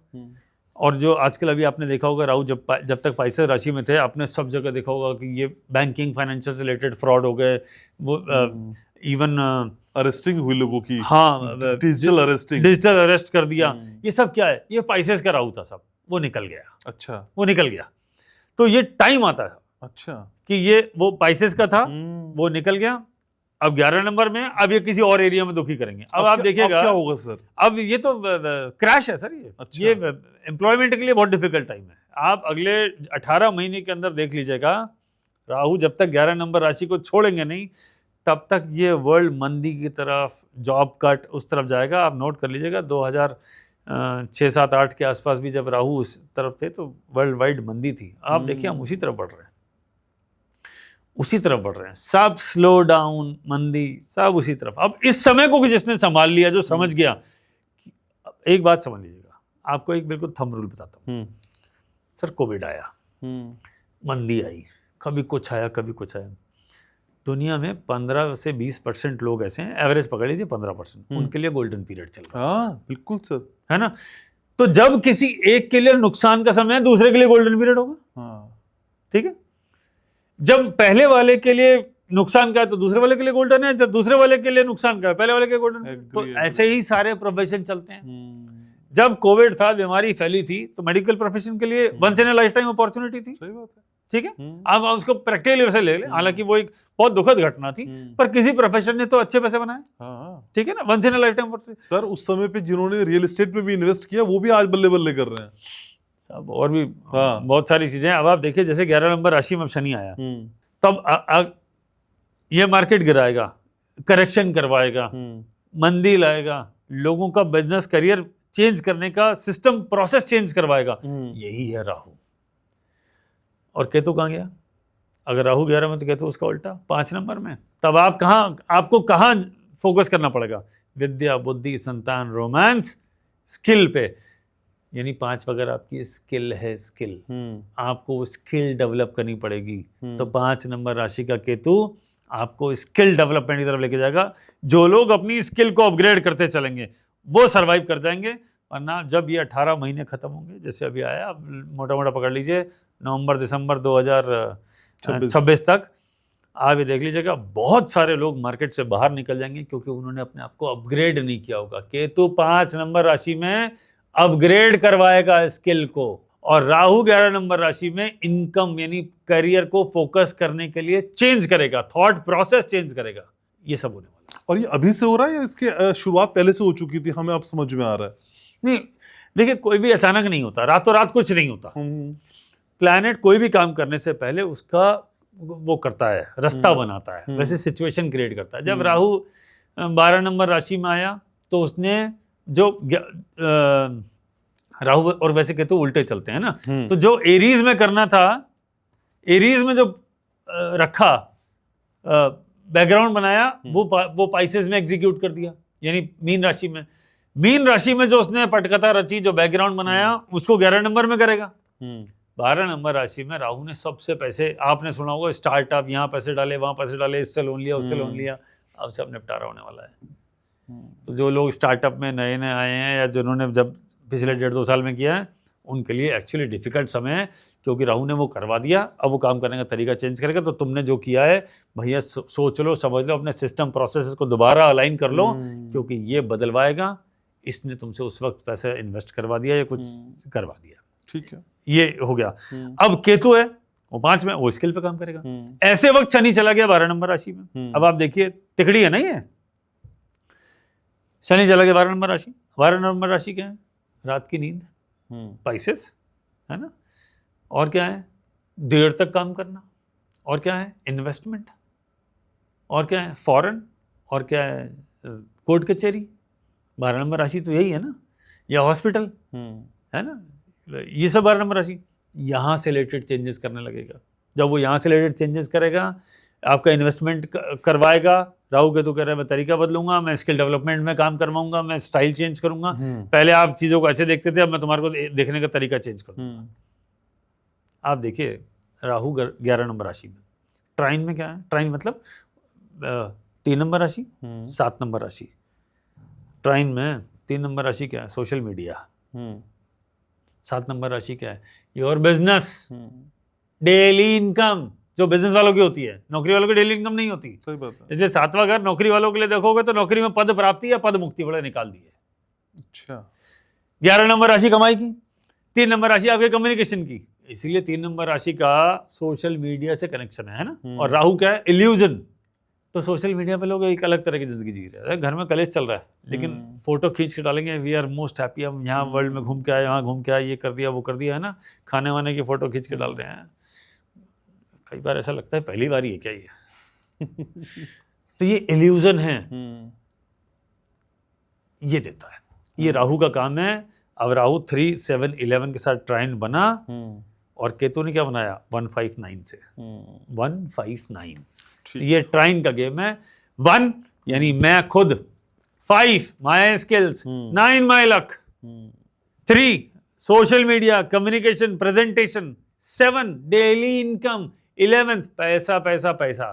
Speaker 2: और जो आजकल अभी आपने देखा होगा, राहु जब तक पाइसेस राशि में थे, आपने सब जगह देखा होगा कि ये बैंकिंग फाइनेंशियल से रिलेटेड फ्रॉड हो गए, वो इवन
Speaker 1: अरेस्टिंग हुई लोगों की।
Speaker 2: हाँ, डिजिटल अरेस्ट कर दिया। ये सब क्या है? ये पाइसेस का राहु था सब, वो निकल गया।
Speaker 1: अच्छा, वो
Speaker 2: निकल गया। तो ये टाइम आता है, अच्छा, कि ये वो पाइसेस का था, वो निकल गया। अब 11 नंबर में, अब ये किसी और एरिया में दुखी करेंगे। अब आप देखिएगा
Speaker 1: क्या होगा सर।
Speaker 2: अब ये तो क्रैश है सर। ये एम्प्लॉयमेंट के लिए बहुत डिफिकल्ट टाइम है। आप अगले 18 महीने के अंदर देख लीजिएगा, राहु जब तक 11 नंबर राशि को छोड़ेंगे नहीं, तब तक ये वर्ल्ड मंदी की तरफ, जॉब कट उस तरफ जाएगा। आप नोट कर लीजिएगा, 2006, 7, 8 के आसपास भी जब राहु उस तरफ थे तो वर्ल्ड वाइड मंदी थी। आप देखिए हम उसी तरफ बढ़ रहे हैं, उसी तरफ बढ़ रहे हैं। सब स्लो डाउन, मंदी, सब उसी तरफ। अब इस समय को जिसने संभाल लिया, जो समझ गया, एक बात समझ लीजिएगा, आपको एक बिल्कुल थंब रूल बताता हूँ। सर, कोविड आया, मंदी आई, कभी कुछ आया कभी कुछ आया। दुनिया में 15 से 20% लोग ऐसे हैं, एवरेज पकड़ लीजिए 15%, उनके लिए गोल्डन पीरियड चल रहा है।
Speaker 1: हाँ बिल्कुल सर,
Speaker 2: है ना? तो जब किसी एक के लिए नुकसान का समय है, दूसरे के लिए गोल्डन पीरियड होगा। ठीक है? जब पहले वाले के लिए नुकसान का है तो दूसरे वाले के लिए गोल्डन है, जब दूसरे वाले के लिए नुकसान का है पहले वाले के गोल्डन है। तो ऐसे ही सारे प्रोफेशन चलते हैं। जब कोविड था, बीमारी फैली थी, तो मेडिकल प्रोफेशन के लिए once in a lifetime opportunity थी। सही बात है। ठीक है, आप उसको प्रैक्टिकली वैसे ले लें, हालांकि वो एक बहुत दुखद घटना थी, पर किसी प्रोफेशन ने तो अच्छे पैसे बनाए। ठीक है ना, once in a lifetime.
Speaker 1: Sir, उस समय पे जिन्होंने रियल एस्टेट में भी इन्वेस्ट किया, वो भी आज बल्ले बल्ले कर रहे हैं
Speaker 2: सब। और भी बहुत सारी चीजें। अब आप देखिए, जैसे 11 नंबर राशि में शनि आया, तब ये मार्केट गिराएगा, करेक्शन करवाएगा, मंदी लाएगा, लोगों का बिजनेस करियर चेंज करने का सिस्टम, प्रोसेस चेंज करवाएगा। यही है राहु। और केतु कहाँ गया? अगर राहु 11 में तो केतु उसका उल्टा 5 नंबर में। तब आप आपको कहाँ फोकस करना पड़ेगा। विद्या, बुद्धि, संतान, रोमांस, स्किल पे, यानी 5 अगर आपकी स्किल है, स्किल आपको स्किल डेवलप करनी पड़ेगी, तो 5 नंबर राशि का केतु आपको स्किल डेवलपमेंट की तरफ लेके जाएगा। जो लोग अपनी स्किल को अपग्रेड करते चलेंगे वो सरवाइव कर जाएंगे, वरना जब ये 18 महीने खत्म होंगे, जैसे अभी आया, अब मोटा मोटा पकड़ लीजिए नवंबर दिसंबर 2026 तक, आप ये देख लीजिएगा बहुत सारे लोग मार्केट से बाहर निकल जाएंगे, क्योंकि उन्होंने अपने आप को अपग्रेड नहीं किया होगा। केतु 5 नंबर राशि में अपग्रेड करवाएगा स्किल को, और राहु 11 नंबर राशि में इनकम यानी करियर को फोकस करने के लिए चेंज करेगा, थॉट प्रोसेस चेंज करेगा। ये सब होने वाला है।
Speaker 1: और ये अभी से हो रहा है या इसकी शुरुआत पहले से हो चुकी थी, हमें अब समझ में आ रहा है?
Speaker 2: नहीं, देखिए कोई भी अचानक नहीं होता, रातों रात कुछ नहीं होता। प्लैनेट कोई भी काम करने से पहले उसका वो करता है, रास्ता बनाता है, वैसे सिचुएशन क्रिएट करता है। जब राहु 12 नंबर राशि में आया तो उसने जो राहु और वैसे कहते उल्टे चलते हैं ना, तो जो एरीज में करना था, एरीज में जो रखा बैकग्राउंड बनाया, वो पाइसेस में एग्जीक्यूट कर दिया, यानी मीन राशि में। मीन राशि में जो उसने पटकथा रची, जो बैकग्राउंड बनाया, उसको 11 नंबर में करेगा। 12 नंबर राशि में राहु ने सबसे पैसे, आपने सुना होगा स्टार्टअप, यहाँ पैसे डाले, वहां पैसे डाले, इससे लोन लिया, उससे लोन लिया, अब सब निपटारा होने वाला है। तो जो लोग स्टार्टअप में नए नए आए हैं या जिन्होंने जब पिछले 1.5-2 साल में किया है, उनके लिए एक्चुअली डिफिकल्ट समय है, क्योंकि राहु ने वो करवा दिया। अब वो काम करने का तरीका चेंज करेगा। तो तुमने जो किया है भैया, सोच लो, समझ लो, अपने सिस्टम प्रोसेसेस को दोबारा अलाइन कर लो, क्योंकि ये बदलवाएगा। इसने तुमसे उस वक्त पैसे इन्वेस्ट करवा दिया या कुछ करवा दिया,
Speaker 1: ठीक है,
Speaker 2: ये हो गया। अब केतु है वो 5 में, वो स्किल पे काम करेगा। ऐसे वक्त शनि चला गया 12 नंबर राशि में। अब आप देखिए, तिकड़ी है, नहीं है, शनि चला गया 12 नंबर राशि। 12 नंबर राशि क्या है? रात की नींद, पाइसेस, है ना, और क्या है? देर तक काम करना, और क्या है? इन्वेस्टमेंट, और क्या है? फॉरेन, और क्या है? कोर्ट कचहरी। 12 नंबर राशि तो यही है ना, या हॉस्पिटल, है ना, ये सब 12 नंबर राशि। यहाँ से रिलेटेड चेंजेस करने लगेगा। जब वो यहाँ से रिलेटेड चेंजेस करेगा, आपका इन्वेस्टमेंट करवाएगा। राहु केतु कह रहे हैं मैं तरीका बदलूंगा, मैं स्किल डेवलपमेंट में काम करवाऊंगा, मैं स्टाइल चेंज करूंगा। पहले आप चीज़ों को ऐसे देखते थे, अब मैं तुम्हारे को देखने का तरीका चेंज करूंगा। आप देखिए राहु 11 नंबर राशि में, ट्राइन में क्या है? ट्राइन मतलब 3 नंबर राशि, 7 नंबर राशि। ट्राइन में 3 नंबर राशि क्या है? Social media. 7 नंबर राशि क्या है? योर बिजनेस, डेली इनकम, जो बिजनेस वालों की होती है। नौकरी वालों की डेली इनकम नहीं होती।
Speaker 1: सही बात है।
Speaker 2: इसलिए 7वां घर नौकरी वालों के लिए देखोगे तो नौकरी में पद प्राप्ति या पद मुक्ति बड़े निकाल दिए।
Speaker 1: अच्छा,
Speaker 2: 11 नंबर राशि कमाई की, 3 नंबर राशि आपके कम्युनिकेशन की। इसीलिए 3 नंबर राशि का सोशल मीडिया से कनेक्शन है ना। और राहु क्या है? इल्यूजन। तो सोशल मीडिया पे लोग एक अलग तरह की जिंदगी जी रहे हैं। घर में कलेश चल रहा है, लेकिन फोटो खींच के डालेंगे, वी आर मोस्ट हैप्पी, हम यहाँ वर्ल्ड में घूम के आए, यहाँ घूम के आए, ये कर दिया, वो कर दिया, है ना। खाने वाने की फोटो खींच के डाल रहे हैं। कई बार ऐसा लगता है पहली बार ही है क्या ये। तो ये इल्यूजन है, ये देता है, ये राहु का काम है। अब राहु 3, 7, 11 के साथ ट्राइन बना, और केतु ने क्या बनाया? 159 से 159। ये ट्राइन का गेम है। 1 यानी मैं खुद, 5 my skills, 9 my luck, 3 social media, communication, presentation, 7 daily income, 11 पैसा पैसा पैसा।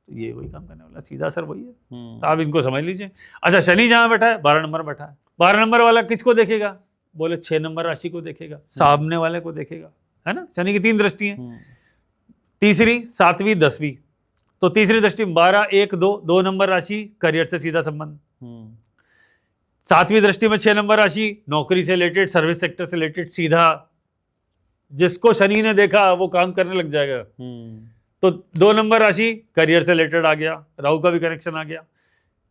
Speaker 2: तो ये वही काम करने वाला, सीधा सर वही है। तो आप इनको समझ लीजिए। अच्छा, शनि जहां बैठा है 12 नंबर बैठा है। 12 नंबर वाला किसको देखेगा? बोले 6 नंबर राशि को देखेगा, सामने वाले को देखेगा, है ना। शनि की 3 दृष्टि है, तीसरी, 7वीं, 10वीं। तो तीसरी दृष्टि 12, 1, 2 नंबर राशि, करियर से सीधा संबंध। 7वीं दृष्टि में 6 नंबर राशि, नौकरी से रिलेटेड, सर्विस सेक्टर से रिलेटेड, सीधा जिसको शनि ने देखा वो काम करने लग जाएगा। तो 2 नंबर राशि करियर से रिलेटेड आ गया, राहु का भी कनेक्शन आ गया।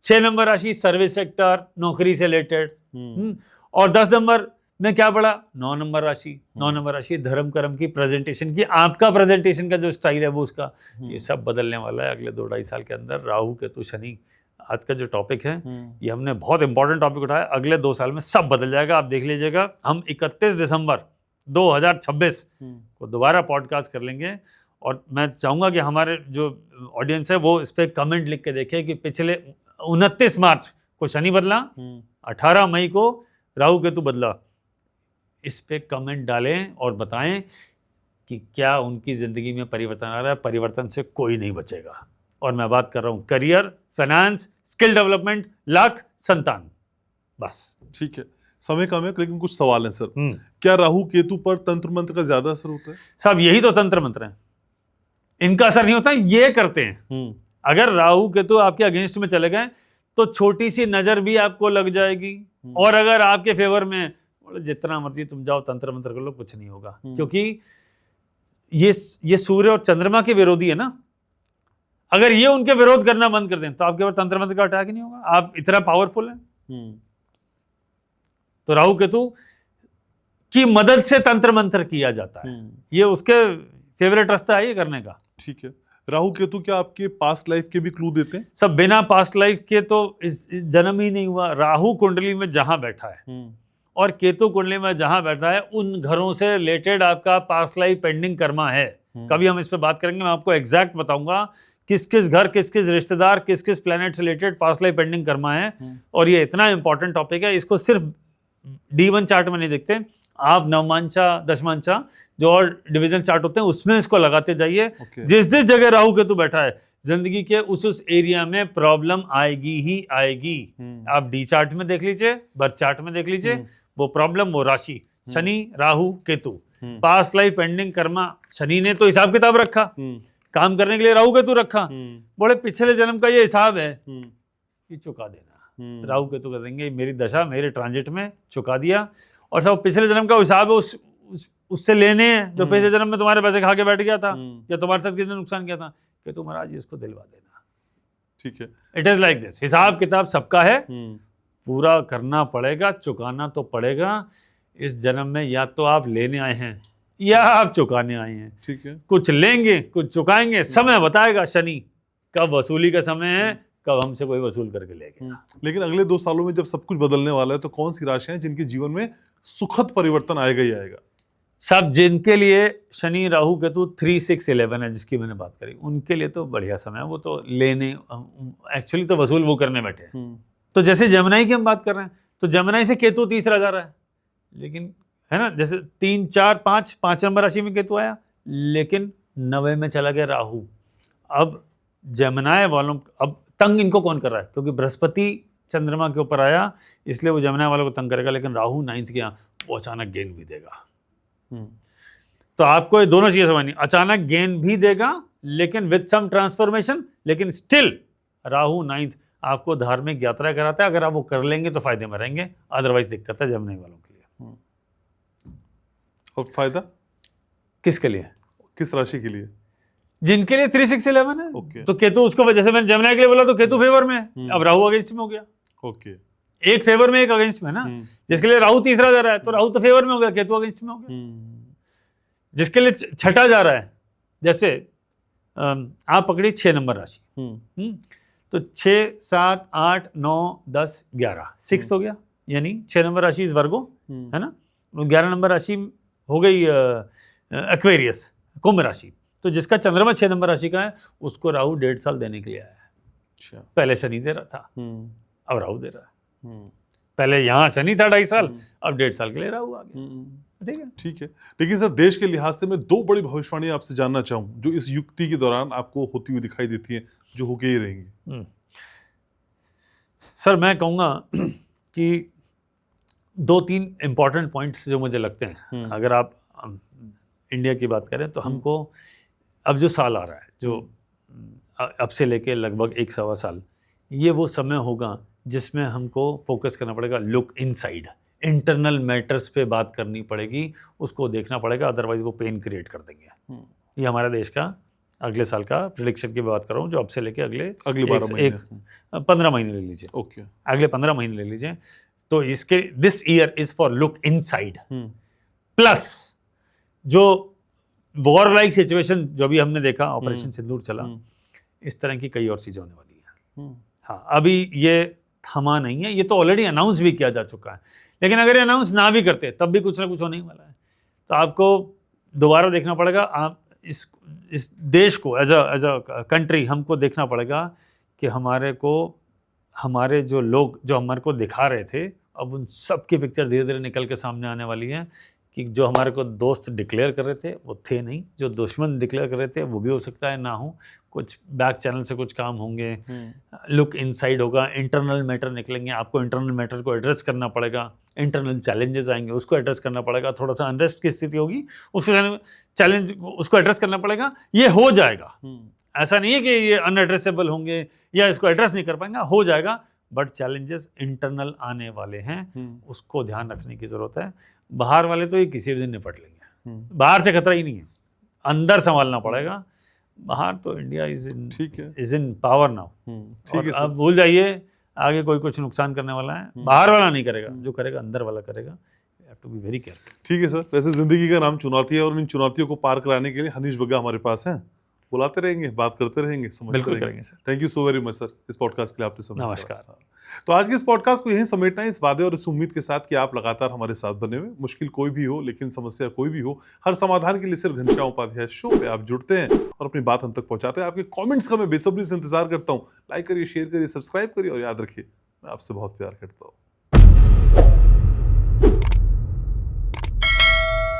Speaker 2: 6 नंबर राशि सर्विस सेक्टर, नौकरी से रिलेटेड। और 10 नंबर में क्या पड़ा? 9 नंबर राशि। 9 नंबर राशि धर्म कर्म की, प्रेजेंटेशन की, आपका प्रेजेंटेशन का जो स्टाइल है वो उसका। ये सब बदलने वाला है अगले 2-2.5 साल के अंदर। राहु केतु शनि आज का जो टॉपिक है, ये हमने बहुत इंपॉर्टेंट टॉपिक उठाया। अगले 2 साल में सब बदल जाएगा, आप देख लीजिएगा। हम 31 दिसंबर 2026 को दोबारा पॉडकास्ट कर लेंगे, और मैं चाहूँगा कि हमारे जो ऑडियंस है वो इस पर कमेंट लिख के देखे कि पिछले 29 मार्च को शनि बदला, 18 मई को राहु केतु बदला। इस पे कमेंट डालें और बताएं कि क्या उनकी जिंदगी में परिवर्तन आ रहा है। परिवर्तन से कोई नहीं बचेगा। और मैं बात कर रहा हूं career, finance, skill development, luck, संतान, बस।
Speaker 1: ठीक है, समय कम है लेकिन कुछ सवाल हैं सर। क्या राहु केतु पर तंत्र मंत्र का ज्यादा असर होता है?
Speaker 2: साहब यही तो तंत्र मंत्र है, इनका असर नहीं होता, ये करते हैं। अगर राहु केतु आपके अगेंस्ट में चले गए तो छोटी सी नजर भी आपको लग जाएगी। और अगर आपके फेवर में, जितना मर्जी तुम जाओ तंत्र मंत्र कर लो, कुछ नहीं होगा। क्योंकि ये सूर्य और चंद्रमा के विरोधी है ना। अगर ये उनके विरोध करना बंद कर दें तो आपके ऊपर तंत्र मंत्र का अटैक ही नहीं होगा। आप इतना पावरफुल हैं। तो राहु केतु की मदद से तंत्र मंत्र किया जाता है। ये उसके फेवरेट रास्ता है ये करने का।
Speaker 1: ठीक है, राहु केतु क्या आपके पास्ट लाइफ के भी क्लू देते हैं?
Speaker 2: सब बिना पास्ट लाइफ के तो इस जन्म ही नहीं हुआ। राहु कुंडली में जहां बैठा है और केतु कुंडली में जहां बैठा है, उन घरों से रिलेटेड आपका पास्ट लाइफ पेंडिंग कर्मा है। कभी हम इस पे बात करेंगे, मैं आपको एग्जैक्ट बताऊंगा किस किस घर, किस किस रिश्तेदार, किस किस प्लैनेट से related past life pending Karma है। और ये इतना इंपॉर्टेंट टॉपिक है, इसको सिर्फ D1 चार्ट में नहीं देखते आप, नवमांशा, दशमांशा जो और डिवीजन चार्ट होते हैं उसमें इसको लगाते जाइए। जिस जिस जगह राहु केतु बैठा है, जिंदगी के उस एरिया में प्रॉब्लम आएगी ही आएगी। आप D चार्ट में देख लीजिए, बर्थ चार्ट में देख लीजिए, वो प्रॉब्लम, वो राशि, Shani, Rahu, Ketu, past life pending Karma. Shani ने तो हिसाब किताब रखा, काम करने के लिए राहु केतु रखा, बोले पिछले जन्म का ये हिसाब है, ये चुका देना। राहु केतु कर देंगे, मेरी दशा मेरे ट्रांजिट में चुका दिया। और सब पिछले जन्म का हिसाब है, उससे लेने हैं जो पिछले जन्म में तुम्हारे पैसे खा के बैठ गया था या तुम्हारे साथ किसी ने नुकसान किया था, कि तुम महाराज इसको दिलवा देना।
Speaker 1: ठीक है,
Speaker 2: इट इज लाइक दिस। हिसाब किताब सबका है, पूरा करना पड़ेगा, चुकाना तो पड़ेगा। इस जन्म में या तो आप लेने आए हैं या आप चुकाने आए हैं।
Speaker 1: ठीक है,
Speaker 2: कुछ लेंगे, कुछ चुकाएंगे, समय बताएगा शनि कब वसूली का समय है, कब हमसे कोई वसूल करके ले गया।
Speaker 1: लेकिन अगले 2 सालों में जब सब कुछ बदलने वाला है, तो कौन सी राशियां हैं जिनके जीवन में सुखद परिवर्तन आएगा ही आएगा?
Speaker 2: सब जिनके लिए शनि राहु केतु 3, 6, 11 है, जिसकी मैंने बात करी, उनके लिए तो बढ़िया समय है। वो तो लेने, एक्चुअली तो वसूल वो करने बैठे हैं। तो जैसे जमनाई की हम बात कर रहे हैं, तो जमनाई से केतु तीसरा जा रहा है, लेकिन है ना, जैसे 3, 4, 5 नंबर राशि में केतु आया, लेकिन 9वें में चला गया राहु। अब जमनाय वालों, अब तंग इनको कौन कर रहा है? क्योंकि बृहस्पति चंद्रमा के ऊपर आया, इसलिए वो जमनाय वालों को तंग करेगा। लेकिन राहु 9th के यहाँ, वो अचानक गेन भी देगा। तो आपको ये दोनों चीजें समझनी, अचानक गेन भी देगा लेकिन विद सम ट्रांसफॉर्मेशन। लेकिन स्टिल राहु 9th आपको धार्मिक यात्रा कराता है। अगर आप वो कर लेंगे तो फायदे में रहेंगे, अदरवाइज दिक्कत है जमनाई वालों के लिए।
Speaker 1: और फायदा
Speaker 2: किसके लिए?
Speaker 1: किस राशि के लिए?
Speaker 2: जिनके लिए 3, 6, 11 है।
Speaker 1: ओके।
Speaker 2: तो केतु, उसको जैसे मैंने जमनाई के लिए बोला, तो केतु फेवर में है, अब राहु अगेंस्ट में हो गया।
Speaker 1: ओके,
Speaker 2: एक फेवर में एक अगेंस्ट में ना। जिसके लिए राहु तीसरा जा रहा है, तो राहु तो फेवर में हो गया, केतु अगेंस्ट में हो गया। जिसके लिए छठा जा रहा है, जैसे आप पकड़ी 6 नंबर राशि, तो 6, 7, 8, 9, 10, 11, 6 हो गया, यानी 6 नंबर राशि इस वर्गो है ना। 11 नंबर राशि हो गई एक्वेरियस, कुंभ राशि। तो जिसका चंद्रमा 6 नंबर राशि का है, उसको राहु 1.5 साल देने के लिए आया है। अच्छा, पहले शनि दे रहा था, अब राहु दे रहा है। पहले यहाँ शनि था 2.5 साल, अब 1.5 साल के लिए राहु आ गया। ठीक है,
Speaker 1: ठीक है। लेकिन सर, देश के लिहाज से मैं 2 बड़ी भविष्यवाणी आपसे जानना चाहूँ जो इस युक्ति के दौरान आपको होती हुई दिखाई देती हैं, जो होके ही रहेंगी।
Speaker 2: सर मैं कहूँगा कि 2-3 इंपॉर्टेंट पॉइंट्स जो मुझे लगते हैं। अगर आप इंडिया की बात करें तो हमको अब जो साल आ रहा है, जो अब से लेके लगभग 1-1.25 साल, ये वो समय होगा जिसमें हमको फोकस करना पड़ेगा। लुक इनसाइड, इंटरनल मैटर्स पे बात करनी पड़ेगी, उसको देखना पड़ेगा, अदरवाइज वो पेन क्रिएट कर देंगे। ये हमारे देश का अगले साल का प्रेडिक्शन की बात कर रहा हूँ, जो अब से लेके अगले 15 महीने ले लीजिए।
Speaker 1: ओके,
Speaker 2: अगले 15 महीने ले लीजिए। तो इसके this year is for look inside. Plus जो वॉर लाइक सिचुएशन जो भी हमने देखा, ऑपरेशन सिंदूर चला, इस तरह की कई और चीजें होने वाली है। हाँ, अभी ये थमा नहीं है, ये तो ऑलरेडी अनाउंस भी किया जा चुका है। लेकिन अगर ये अनाउंस ना भी करते तब भी कुछ ना कुछ होने ही वाला है। तो आपको दोबारा देखना पड़ेगा, आप इस देश को एज अ कंट्री हमको देखना पड़ेगा कि हमारे को हमारे जो लोग जो हमारे को दिखा रहे थे, अब उन सब की पिक्चर धीरे धीरे निकल के सामने आने वाली है कि जो हमारे को दोस्त डिक्लेयर कर रहे थे वो थे नहीं, जो दुश्मन डिक्लेयर कर रहे थे वो भी हो सकता है ना हो, कुछ बैक चैनल से कुछ काम होंगे, लुक इनसाइड होगा, इंटरनल मैटर निकलेंगे, आपको इंटरनल मैटर को एड्रेस करना पड़ेगा, इंटरनल चैलेंजेस आएंगे उसको एड्रेस करना पड़ेगा, थोड़ा सा अनरेस्ट की स्थिति होगी उसको चैलेंज उसको एड्रेस करना पड़ेगा, ये हो जाएगा। ऐसा नहीं है कि ये अनएड्रेसेबल होंगे या इसको एड्रेस नहीं कर पाएंगे, हो जाएगा, बट चैलेंजेस इंटरनल आने वाले हैं, उसको ध्यान रखने की जरूरत है। बाहर वाले तो ये किसी भी दिन निपट लेंगे, बाहर से खतरा ही नहीं है, अंदर संभालना पड़ेगा। बाहर तो India is in power now, ठीक है। अब भूल जाइए आगे कोई कुछ नुकसान करने वाला है, बाहर वाला नहीं करेगा, जो करेगा अंदर वाला करेगा। You have to be very careful.
Speaker 1: ठीक है सर, वैसे जिंदगी का नाम चुनौती है और इन चुनौतियों को पार कराने के लिए हनीश बग्गा हमारे पास हैं, बुलाते रहेंगे, बात करते रहेंगे,
Speaker 2: बिल्कुल करेंगे sir.
Speaker 1: Thank you so very much sir, इस पॉडकास्ट के लिए आपने समय।
Speaker 2: नमस्कार।
Speaker 1: तो आज के इस पॉडकास्ट को यहीं समेटना है, इस वादे और इस उम्मीद के साथ कि आप लगातार हमारे साथ बने हुए, मुश्किल कोई भी हो लेकिन समस्या कोई भी हो, हर समाधान के लिए सिर्फ घनश्याम उपाध्याय शो पे आप जुड़ते हैं और अपनी बात हम तक पहुंचाते हैं। आपके कमेंट्स का मैं बेसब्री से इंतजार करता हूं। लाइक करिए, शेयर करिए, सब्सक्राइब करिए और याद रखिए मैं आपसे बहुत प्यार करता हूं।